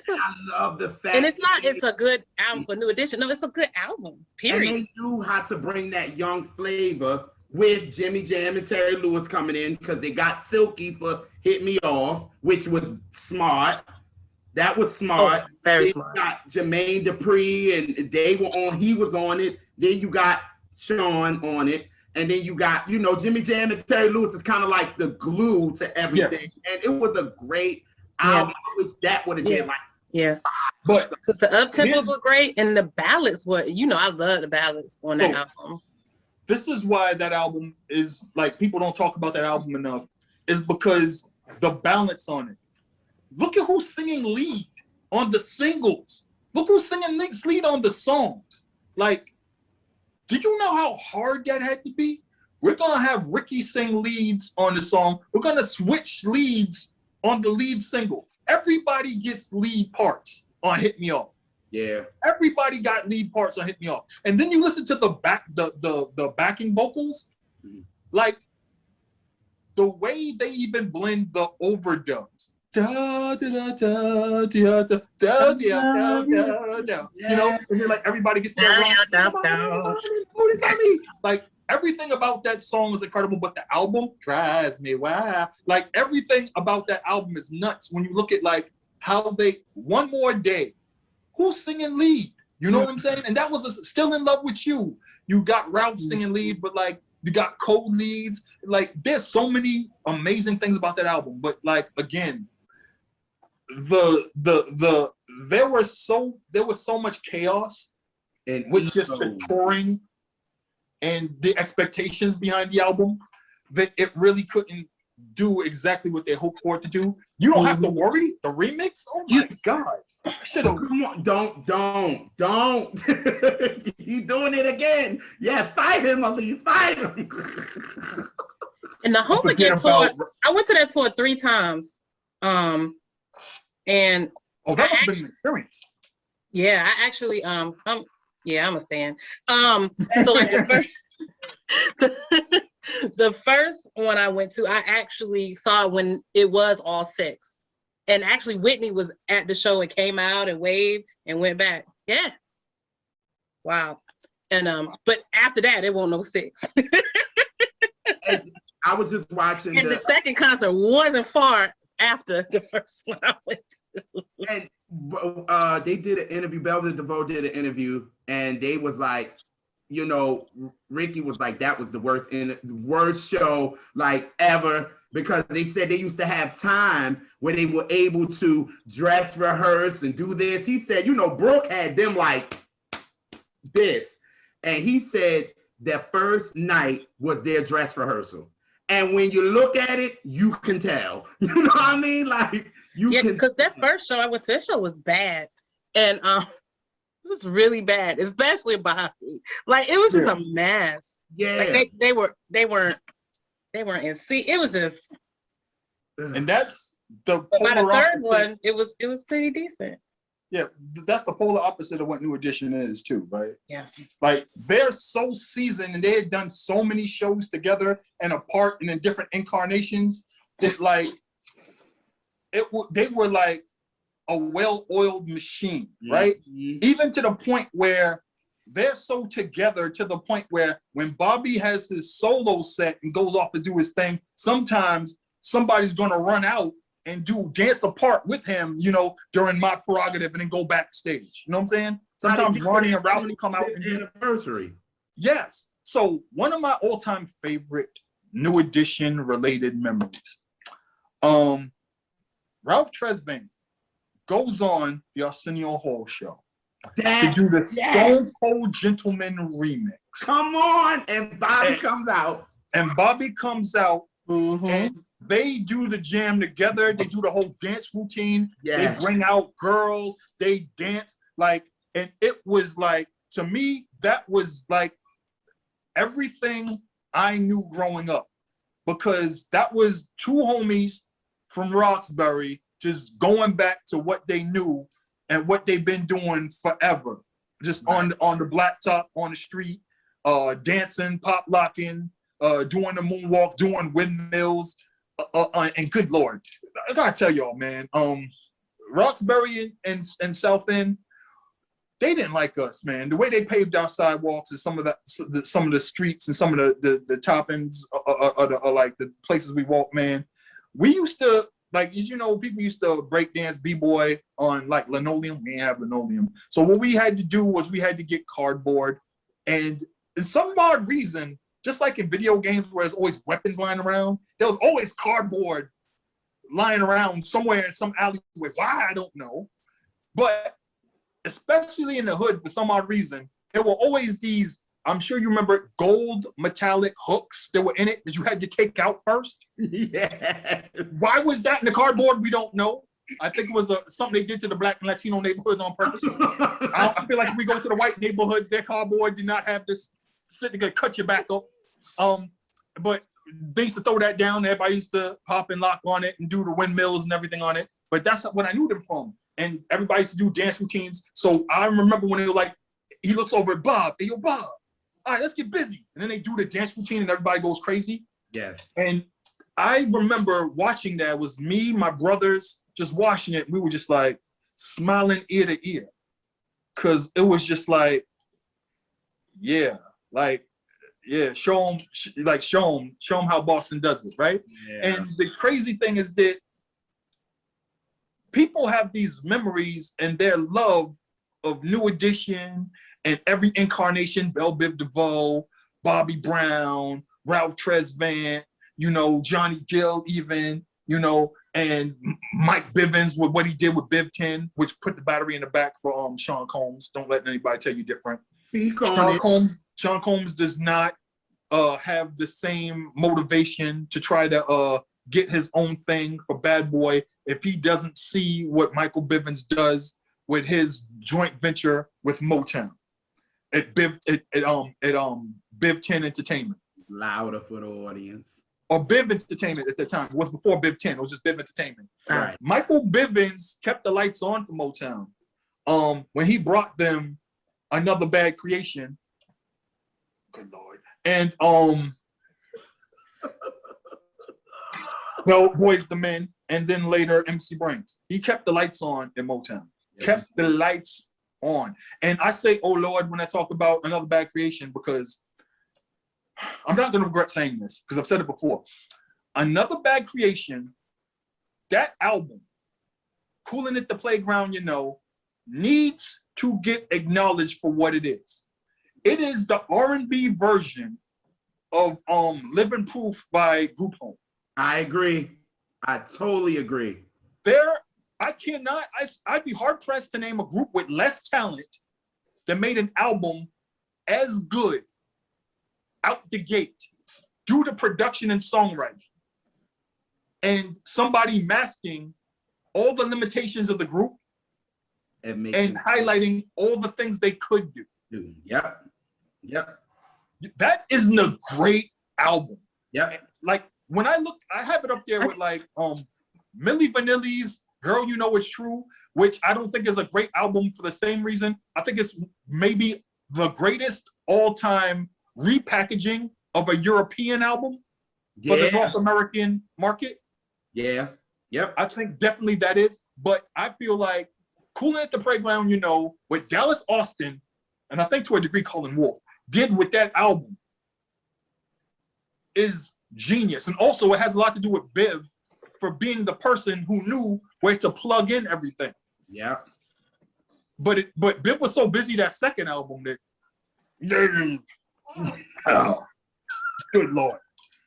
love the fact, and it's a good album for New Edition. No, it's a good album. Period. And they knew how to bring that young flavor with Jimmy Jam and Terry Lewis coming in because they got Silky for Hit Me Off, which was smart. That was smart. Oh, very smart. You got Jermaine Dupri and they were on. He was on it. Then you got Sean on it. And then you got, Jimmy Jam and Terry Lewis is kind of like the glue to everything. Yeah. And it was a great album. I wish that would have been like. Yeah. But because the up-tempos were great and the ballads were, I love the ballads on that album. This is why that album is like, people don't talk about that album enough, is because the balance on it. Look at who's singing lead on the singles. Look who's singing lead on the songs. Like, do you know how hard that had to be? We're going to have Ricky sing leads on the song. We're going to switch leads on the lead single. Everybody gets lead parts on Hit Me Off. Yeah. Everybody got lead parts on Hit Me Off. And then you listen to the backing vocals, like the way they even blend the overdubs. Da, da, da, da, da, da, da, da, da. And you're like, everybody gets that. Like, everything about that song is incredible, but the album drives me wild. Like, everything about that album is nuts when you look at like how they, One More Day, who's singing lead? You know what I'm saying? And that was Still in Love with You. You got Ralph singing lead, but like you got Code leads. Like, there's so many amazing things about that album. But like, again, there was so much chaos and with just the touring and the expectations behind the album that it really couldn't do exactly what they hoped for it to do. You don't have to worry. The remix, oh my God. Come on, don't. You doing it again. Yeah, fight him, Ali. Fight him. And the Home Again tour, I went to that tour 3 times. And that must have been an experience. Yeah, I actually Yeah, I'm a stan. So like the first one I went to, I actually saw when it was all six. And actually Whitney was at the show and came out and waved and went back. Yeah. Wow. And but after that, it won't no six. I was just watching And the second concert wasn't far after the first one I went to. And they did an interview. Velvet DeVoe did an interview, and they was like, you know, Ricky was like, that was the worst show like ever, because they said they used to have time where they were able to dress rehearse and do this. He said, you know, Brooke had them like this, and he said their first night was their dress rehearsal. And when you look at it, you can tell. You know what I mean? Like you can. Because that first show I went to, that show was bad, and it was really bad, especially Bobby. Like it was just a mess. Yeah. Like they weren't in sync. It was just. And that's the By the polar third opposite. one, it was pretty decent. Yeah, that's the polar opposite of what New Edition is too, right? Yeah. Like they're so seasoned and they had done so many shows together and apart and in different incarnations that like they were like a well-oiled machine, right? Mm-hmm. Even to the point where they're so together to the point where when Bobby has his solo set and goes off to do his thing, sometimes somebody's gonna run out and do dance apart with him, you know, during My Prerogative and then go backstage. You know what I'm saying? Sometimes Ronnie and Ralph will come out and do anniversary. Yes. So one of my all-time favorite New Edition related memories. Ralph Tresvant goes on the Arsenio Hall show to do the Stone Cold Gentleman remix. Come on, and Bobby comes out. And Bobby comes out Mm-hmm. and they do the jam together. They do the whole dance routine. Yes. They bring out girls. They dance like, and it was like, to me, that was like everything I knew growing up, because that was two homies from Roxbury just going back to what they knew and what they've been doing forever. Just on the blacktop, on the street, dancing, pop locking, doing the moonwalk, doing windmills, and good Lord, I gotta tell y'all, man, Roxbury and South End, they didn't like us, man. The way they paved our sidewalks and some of the streets and some of the top ends are like the places we walk, man. We used to, like, as you know, people used to break dance, b-boy on like linoleum. We didn't have linoleum. So what we had to do was we had to get cardboard, and for some odd reason, just like in video games where there's always weapons lying around, there was always cardboard lying around somewhere in some alleyway. Why, I don't know. But especially in the hood, for some odd reason, there were always these, I'm sure you remember, gold metallic hooks that were in it that you had to take out first. Yeah. Why was that in the cardboard? We don't know. I think it was something they did to the Black and Latino neighborhoods on purpose. I feel like if we go to the white neighborhoods, their cardboard did not have this sitting to cut your back up. But they used to throw that down. Everybody used to pop and lock on it and do the windmills and everything on it. But that's what I knew them from. And everybody used to do dance routines. So I remember when they were like, he looks over at Bob. Hey, yo, Bob, all right, let's get busy. And then they do the dance routine and everybody goes crazy. Yes. And I remember watching that. It was me, my brothers, just watching it. We were just like smiling ear to ear. Cause it was just like, yeah, show them how Boston does it, right? Yeah. And the crazy thing is that people have these memories and their love of New Edition and every incarnation, Belle Biv DeVoe, Bobby Brown, Ralph Tresvant, you know, Johnny Gill even, you know, and Mike Bivens with what he did with Biv 10, which put the battery in the back for Sean Combs. Don't let anybody tell you different. Sean Combs does not have the same motivation to try to get his own thing for Bad Boy if he doesn't see what Michael Bivens does with his joint venture with Motown at Biv 10 Entertainment. Louder for the audience. Or Biv Entertainment at the time. It was before Biv 10. It was just Biv Entertainment. Right. Michael Bivens kept the lights on for Motown when he brought them Another Bad Creation. Good Lord. And well, Boys the Men, and then later MC Brains. He kept the lights on in Motown. Kept the lights on. And I say, oh Lord, when I talk about Another Bad Creation, because I'm not gonna regret saying this, because I've said it before. Another Bad Creation, that album, Coolin' at the Playground, you know, needs to get acknowledged for what it is. It is the R&B version of Living Proof by Group Home. I agree. I totally agree. I'd be hard pressed to name a group with less talent that made an album as good out the gate due to production and songwriting. And somebody masking all the limitations of the group and highlighting all the things they could do. Yep. That is a great album. Yep. Like when I look, I have it up there with like Milli Vanilli's Girl You Know It's True, which I don't think is a great album for the same reason. I think it's maybe the greatest all-time repackaging of a European album for the North American market. Yeah. Yep. I think definitely that is. But I feel like Coolin' at the Playground, you know, with Dallas Austin, and I think to a degree Colin Wolfe, did with that album is genius. And also it has a lot to do with Biv for being the person who knew where to plug in everything. Yeah. But Biv was so busy that second album that oh, good Lord.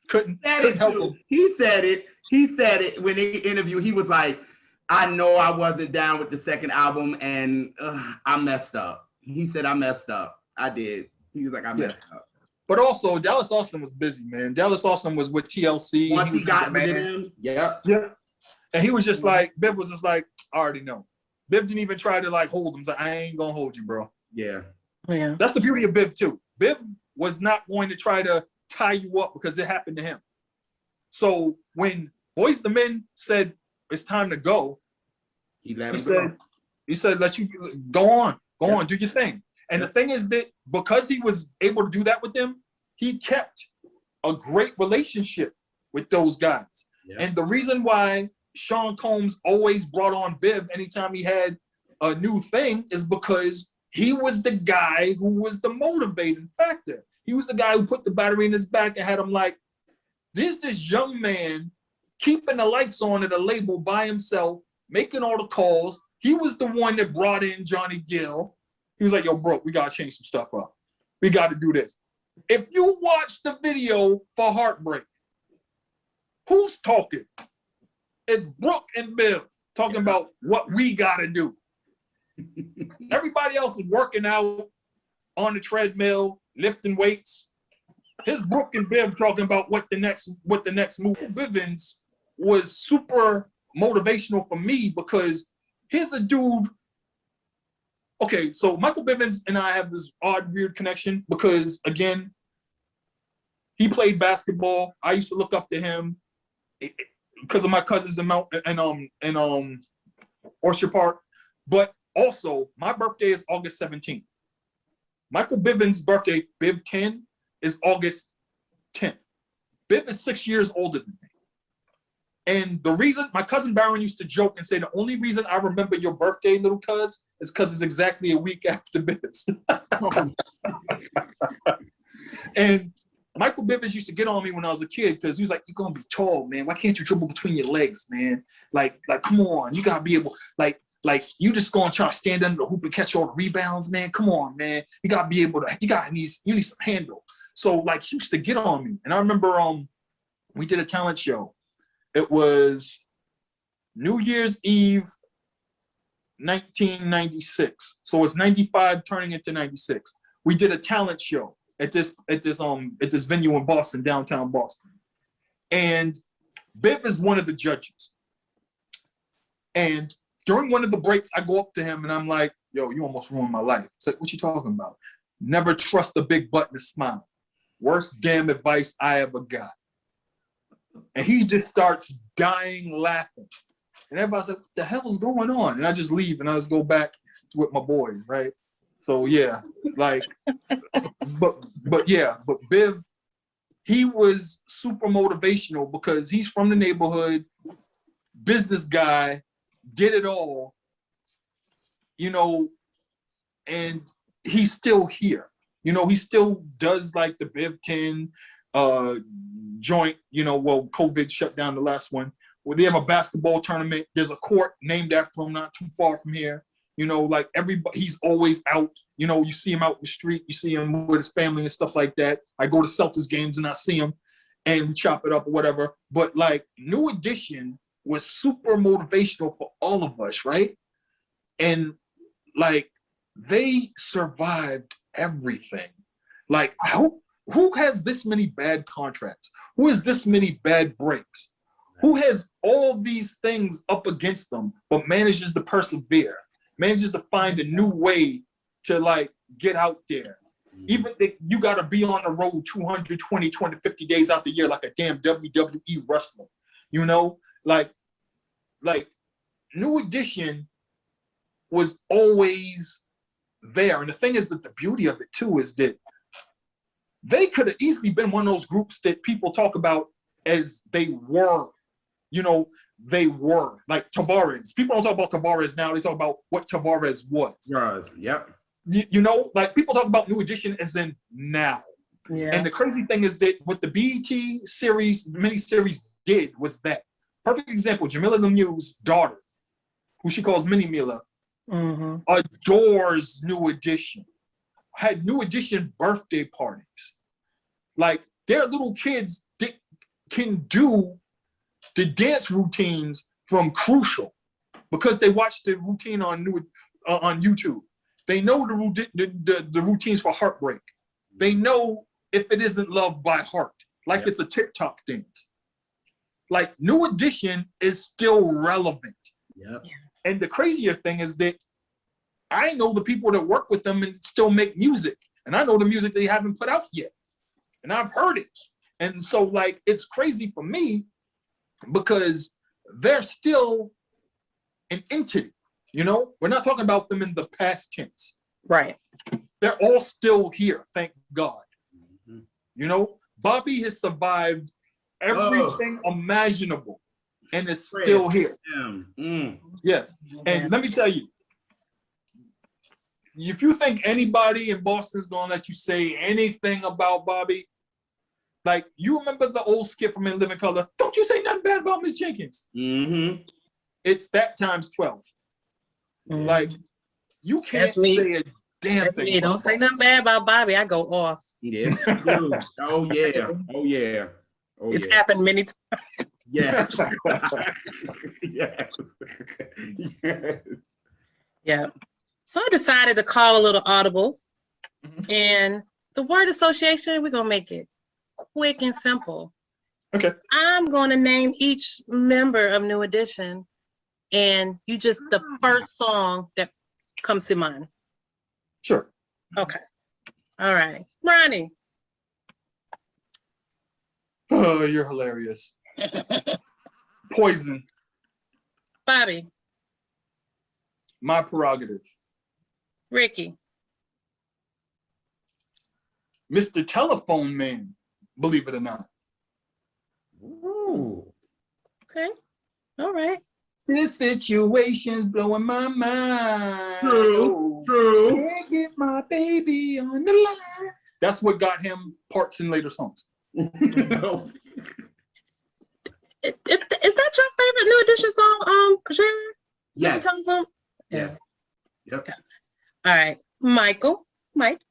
Couldn't help him. He said it when he interviewed. He was like, I know I wasn't down with the second album and I messed up. He said, I messed up. I did. He was like, I messed up. But also, Dallas Austin was busy, man. Dallas Austin was with TLC. Once he got with him, yeah. And he was just like, Biv was just like, I already know. Biv didn't even try to like hold him. He's like, I ain't gonna hold you, bro. Yeah. That's the beauty of Biv too. Biv was not going to try to tie you up because it happened to him. So when Boys the Men said it's time to go, he said, let you go on, do your thing. And the thing is that because he was able to do that with them, he kept a great relationship with those guys. Yeah. And the reason why Sean Combs always brought on Biv anytime he had a new thing is because he was the guy who was the motivating factor. He was the guy who put the battery in his back and had him like, there's this young man keeping the lights on at a label by himself, making all the calls. He was the one that brought in Johnny Gill. He was like, yo, bro, we got to change some stuff up. We got to do this. If you watch the video for Heartbreak, who's talking? It's Brooke and Biv talking about what we got to do. Everybody else is working out on the treadmill, lifting weights. Here's Brooke and Biv talking about what the next move. Bivens was super motivational for me because here's a dude. Okay, so Michael Bivins and I have this odd, weird connection because, again, he played basketball. I used to look up to him because of my cousins in Orchard Park. But also, my birthday is August 17th. Michael Bivins' birthday, Biv 10, is August 10th. Biv is 6 years older than me. And the reason, my cousin Baron used to joke and say, the only reason I remember your birthday, little cuz, is because it's exactly a week after Bivins. And Michael Bivins used to get on me when I was a kid because he was like, you're going to be tall, man. Why can't you dribble between your legs, man? Like, come on. You got to be able, like you just going to try to stand under the hoop and catch all the rebounds, man. Come on, man. You got to be able to, you need some handle. So, like, he used to get on me. And I remember we did a talent show. It was New Year's Eve, 1996. So it's 95 turning into 96. We did a talent show at this venue in Boston, downtown Boston. And Biv is one of the judges. And during one of the breaks, I go up to him and I'm like, yo, you almost ruined my life. It's like, what you talking about? Never trust a big butt and a smile. Worst damn advice I ever got. And he just starts dying laughing. And everybody's like, what the hell's going on? And I just leave and I just go back with my boys, right? So yeah, like, but Biv, he was super motivational because he's from the neighborhood, business guy, did it all, you know, and he's still here. You know, he still does like the Biv 10 joint, you know, well, COVID shut down the last one, where they have a basketball tournament. There's a court named after him not too far from here. You know, like everybody, he's always out. You know, you see him out in the street, you see him with his family and stuff like that. I go to Celtics games and I see him and we chop it up or whatever. But like New Edition was super motivational for all of us, right? And like they survived everything. Like who has this many bad contracts? Who has this many bad breaks? Who has all these things up against them, but manages to persevere, manages to find a new way to like get out there? Even if you got to be on the road 220, 250 days out the year like a damn WWE wrestler, you know? Like New Edition was always there. And the thing is that the beauty of it too is that they could have easily been one of those groups that people talk about as they were, you know, they were like Tavares. People don't talk about Tavares now. They talk about what Tavares was. Yep. You know, like people talk about New Edition as in now. Yeah. And the crazy thing is that what the BET series, miniseries did was that. Perfect example, Jamila Lemieux's daughter, who she calls Mini Mila, adores New Edition. Had New Edition birthday parties. Like their little kids can do the dance routines from Crucial because they watch the routine on YouTube. They know the routines for Heartbreak. They know If It Isn't Love by heart, like it's a TikTok dance. Like New Edition is still relevant. Yep. And the crazier thing is that I know the people that work with them and still make music. And I know the music they haven't put out yet. And I've heard it. And so like, it's crazy for me because they're still an entity, you know? We're not talking about them in the past tense. Right. They're all still here, thank God. You know, Bobby has survived everything imaginable and is still here. Yes. And let me tell you, if you think anybody in Boston is gonna let you say anything about Bobby, like you remember the old skit from In Living Color, don't you say nothing bad about Miss Jenkins. It's that times 12. Like you can't say a damn thing. Me. Don't say nothing bad about Bobby. I go off. Yes. Oh yeah. Oh yeah. Oh, it's happened many times. Yeah. Yes. Yeah. So I decided to call a little audible. And the word association, we're going to make it quick and simple. Okay. I'm going to name each member of New Edition, and you just the first song that comes to mind. Sure. Okay. All right. Ronnie. Oh, you're hilarious. Poison. Bobby. My Prerogative. Ricky. Mr. Telephone Man, believe it or not. Ooh. Okay. All right. This situation's blowing my mind. True. Can't get my baby on the line. That's what got him parts in later songs. Is that your favorite New Edition song, Sharon? Yes. Song? Yes. Yep. Okay. All right. Michael. Mike.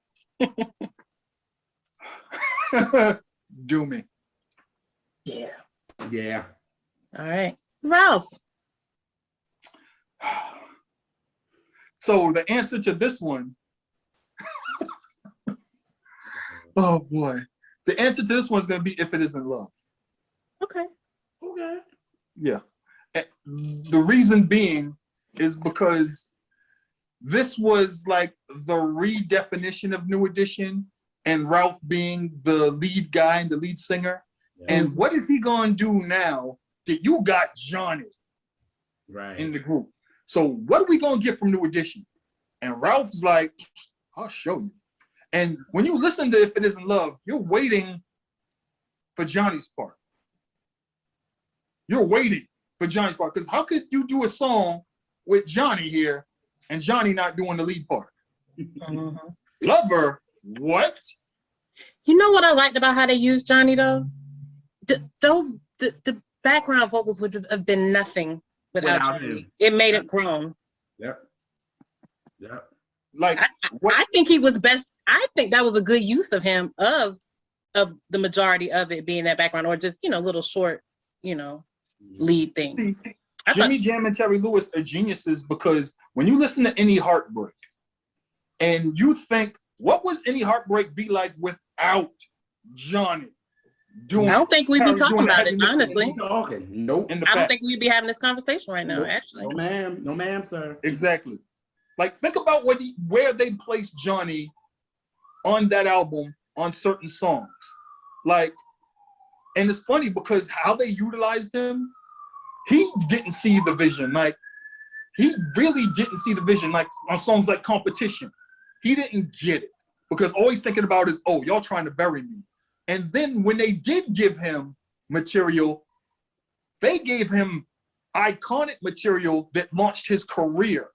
Do me. Yeah. Yeah. All right. Ralph. So the answer to this one, oh boy. The answer to this one is going to be If It Isn't Love. Okay. Okay. Yeah. And the reason being is because this was like the redefinition of New Edition and Ralph being the lead guy and the lead singer. Yeah. And what is he going to do now that you got Johnny Right. in the group? So what are we going to get from New Edition? And Ralph's like, I'll show you. And when you listen to If It Isn't Love, you're waiting for Johnny's part. You're waiting for Johnny's part. Because how could you do a song with Johnny here and Johnny not doing the lead part? Lover, what? You know what I liked about how they used Johnny though? The background vocals would have been nothing without Johnny. him. It made it grown. Yep. Yep. Like, I think he was best. I think that was a good use of him of the majority of it being that background, or just little short lead things. See, Jimmy Jam and Terry Lewis are geniuses because when you listen to Any Heartbreak and you think, what was Any Heartbreak be like without Johnny doing? I don't think we'd be talking about it, honestly. Nope. I don't think we'd be having this conversation right now, actually. No, ma'am. No, ma'am, sir. Exactly. Like, think about where they placed Johnny on that album on certain songs. Like, and it's funny because how they utilized him, he didn't see the vision. Like, he really didn't see the vision. Like, on songs like Competition, he didn't get it because all he's thinking about is, oh, y'all trying to bury me. And then when they did give him material, they gave him iconic material that launched his career.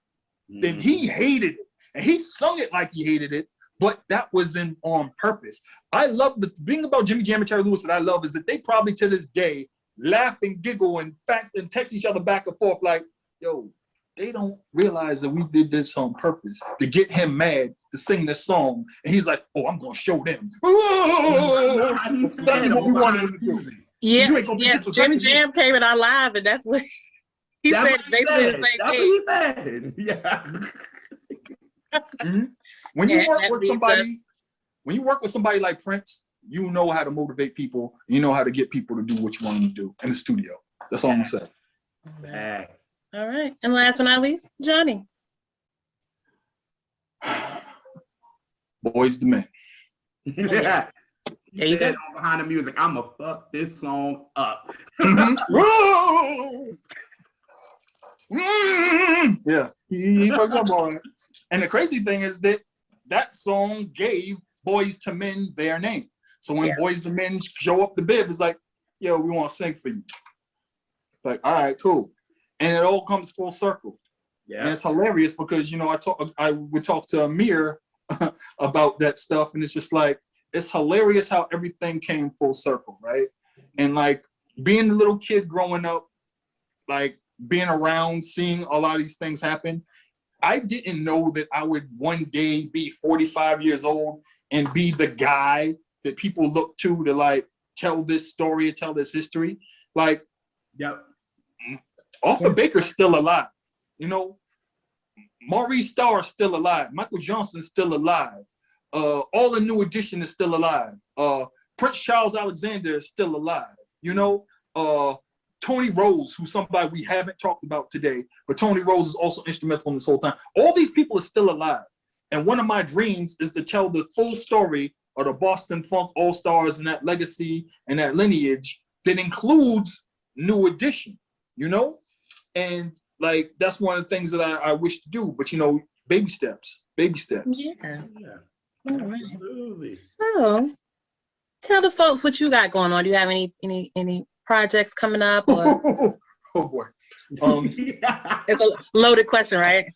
Then he hated it, and he sung it like he hated it, but that was on purpose. I love the thing about Jimmy Jam and Terry Lewis that I love is that they probably to this day laugh and giggle and text each other back and forth like, yo, they don't realize that we did this on purpose to get him mad to sing this song. And he's like, oh, I'm gonna show them. That's what we wanted him to do. Yeah, Jimmy Jam came in our live, and that's what he said. Basically the same thing. That's what he said. Yeah. Mm-hmm. When you work with somebody like Prince, you know how to motivate people. You know how to get people to do what you want them to do in the studio. That's all I'm gonna say. All right, and last but not least, Johnny. Boys to Men. Yeah. There you go. Behind the music, I'ma fuck this song up. Yeah, he fucked up on it. And the crazy thing is that song gave Boys to Men their name. So when Boys to Men show up the bib, it's like, yo, we want to sing for you. Like, all right, cool. And it all comes full circle. Yeah. And it's hilarious because I would talk to Amir about that stuff, and it's just like, it's hilarious how everything came full circle, right? And like being a little kid growing up, like being around, seeing a lot of these things happen, I didn't know that I would one day be 45 years old and be the guy that people look to like tell this story, tell this history. Like, Arthur Baker's still alive. Maurice Starr still alive. Michael Johnson's still alive. All the New Edition is still alive. Prince Charles Alexander is still alive. Tony Rose, who's somebody we haven't talked about today, but Tony Rose is also instrumental in this whole time. All these people are still alive. And one of my dreams is to tell the full story of the Boston Funk All-Stars and that legacy and that lineage that includes New Edition, And like, that's one of the things that I wish to do, but baby steps. Yeah. All right. Absolutely. So tell the folks what you got going on. Do you have any projects coming up? Or? Oh boy. It's a loaded question, right?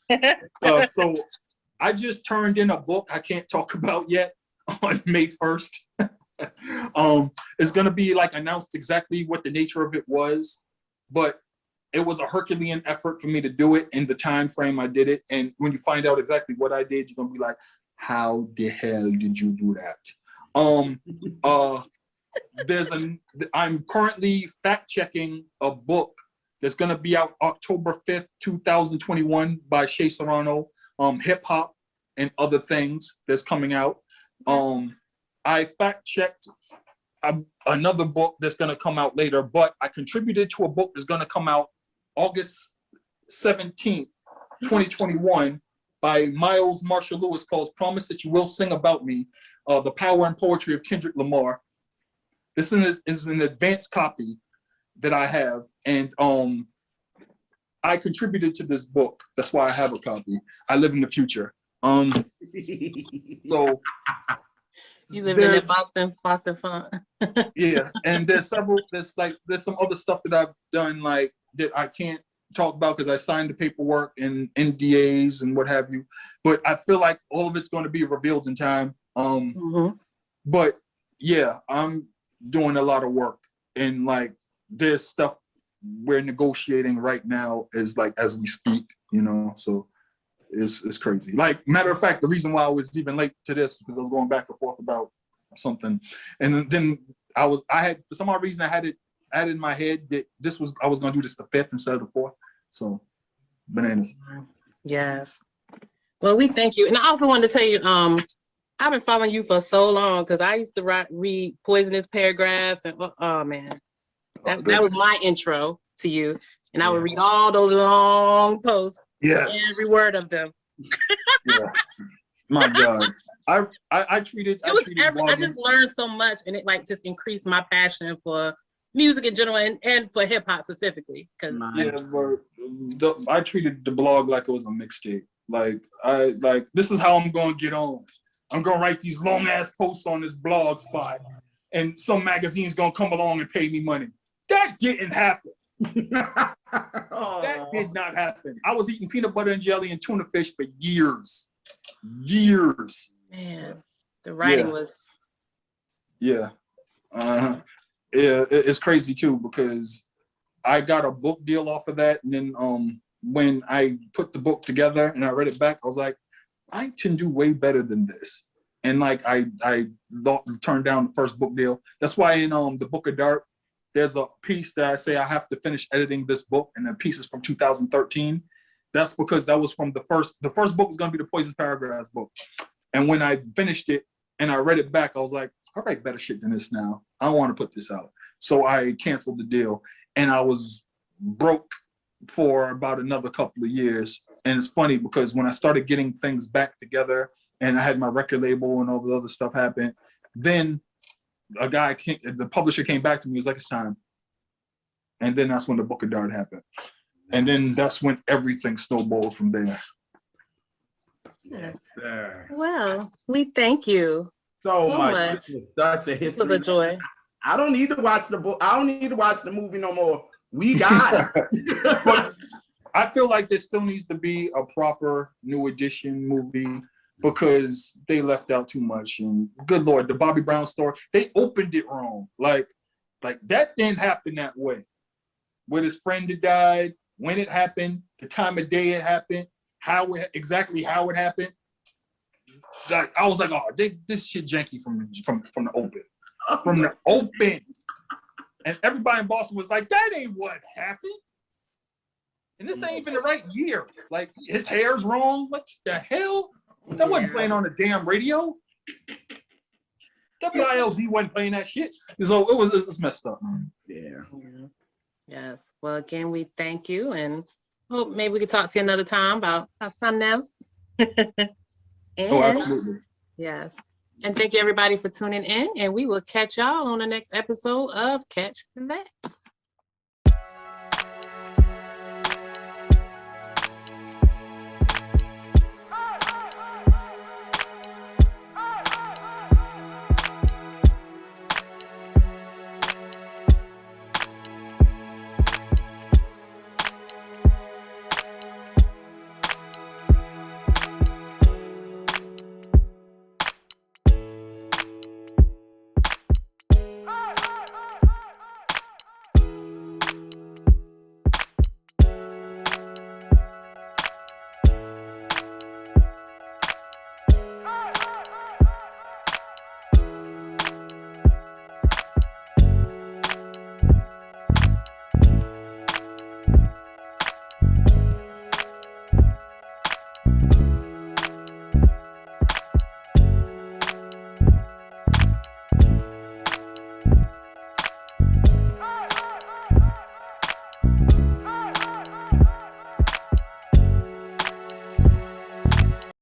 So I just turned in a book I can't talk about yet on May 1st. It's gonna be like announced exactly what the nature of it was, but it was a Herculean effort for me to do it in the time frame I did it. And when you find out exactly what I did, you're gonna be like, how the hell did you do that? I'm currently fact checking a book that's gonna be out October 5th, 2021 by Shea Serrano, Hip Hop and Other Things that's coming out. I fact checked another book that's gonna come out later, but I contributed to a book that's gonna come out August 17th, 2021 by Miles Marshall Lewis called Promise That You Will Sing About Me, The Power and Poetry of Kendrick Lamar. This is an advanced copy that I have, and I contributed to this book. That's why I have a copy. I live in the future. So You live in that there's- Boston fun. yeah, and there's some other stuff that I've done like that I can't talk about because I signed the paperwork and NDAs and what have you. But I feel like all of it's going to be revealed in time. Mhm. But yeah, I'm doing a lot of work, and like there's stuff we're negotiating right now is like as we speak, you know. So it's crazy. Like matter of fact, the reason why I was even late to this is because I was going back and forth about something, and then I had for some odd reason I had it in my head that I was going to do this the 5th instead of the 4th. So bananas. Yes. Well, we thank you. And I also wanted to tell you, I've been following you for so long because I used to read poisonous paragraphs and oh man, that was my intro to you. And I would read all those long posts, every word of them. Yeah. My God. I treated I just learned so much, and it like just increased my passion for music in general and for hip hop specifically. Because I treated the blog like it was a mixtape. Like this is how I'm gonna get on. I'm gonna write these long ass posts on this blog spot, and some magazine's gonna come along and pay me money. That didn't happen. That did not happen. I was eating peanut butter and jelly and tuna fish for years. Man, the writing was. Yeah. It's crazy too because I got a book deal off of that, and then when I put the book together and I read it back, I was like, I can do way better than this. And like I turned down the first book deal. That's why in the Book of Dark, there's a piece that I say I have to finish editing this book, and the piece is from 2013. That's because that was from the first book was gonna be the Poison Paragraphs book. And when I finished it and I read it back, I was like, I write better shit than this now. I don't want to put this out. So I canceled the deal, and I was broke for about another couple of years. And it's funny because when I started getting things back together and I had my record label and all the other stuff happen, then the publisher came back to me, he was like, it's time. And then that's when the Book of Dart happened. And then that's when everything snowballed from there. Yes, sir. Well, we thank you so much. This was such a history. It was a joy. I don't need to watch the book. I don't need to watch the movie no more. We got it. But I feel like there still needs to be a proper new edition movie because they left out too much. And good Lord, the Bobby Brown story, they opened it wrong. Like that didn't happen that way. With his friend that died, when it happened, the time of day it happened, exactly how it happened. Like I was like, oh, this shit janky from the open. From the open. And everybody in Boston was like, that ain't what happened. And this ain't even the right year. Like his hair's wrong. What the hell? That wasn't playing on the damn radio. WILD wasn't playing that shit. So it's messed up. Yeah. Yes. Well, again, we thank you and hope maybe we could talk to you another time about something else. Oh, absolutely. Yes. And thank you everybody for tuning in, and we will catch y'all on the next episode of Catch the Max.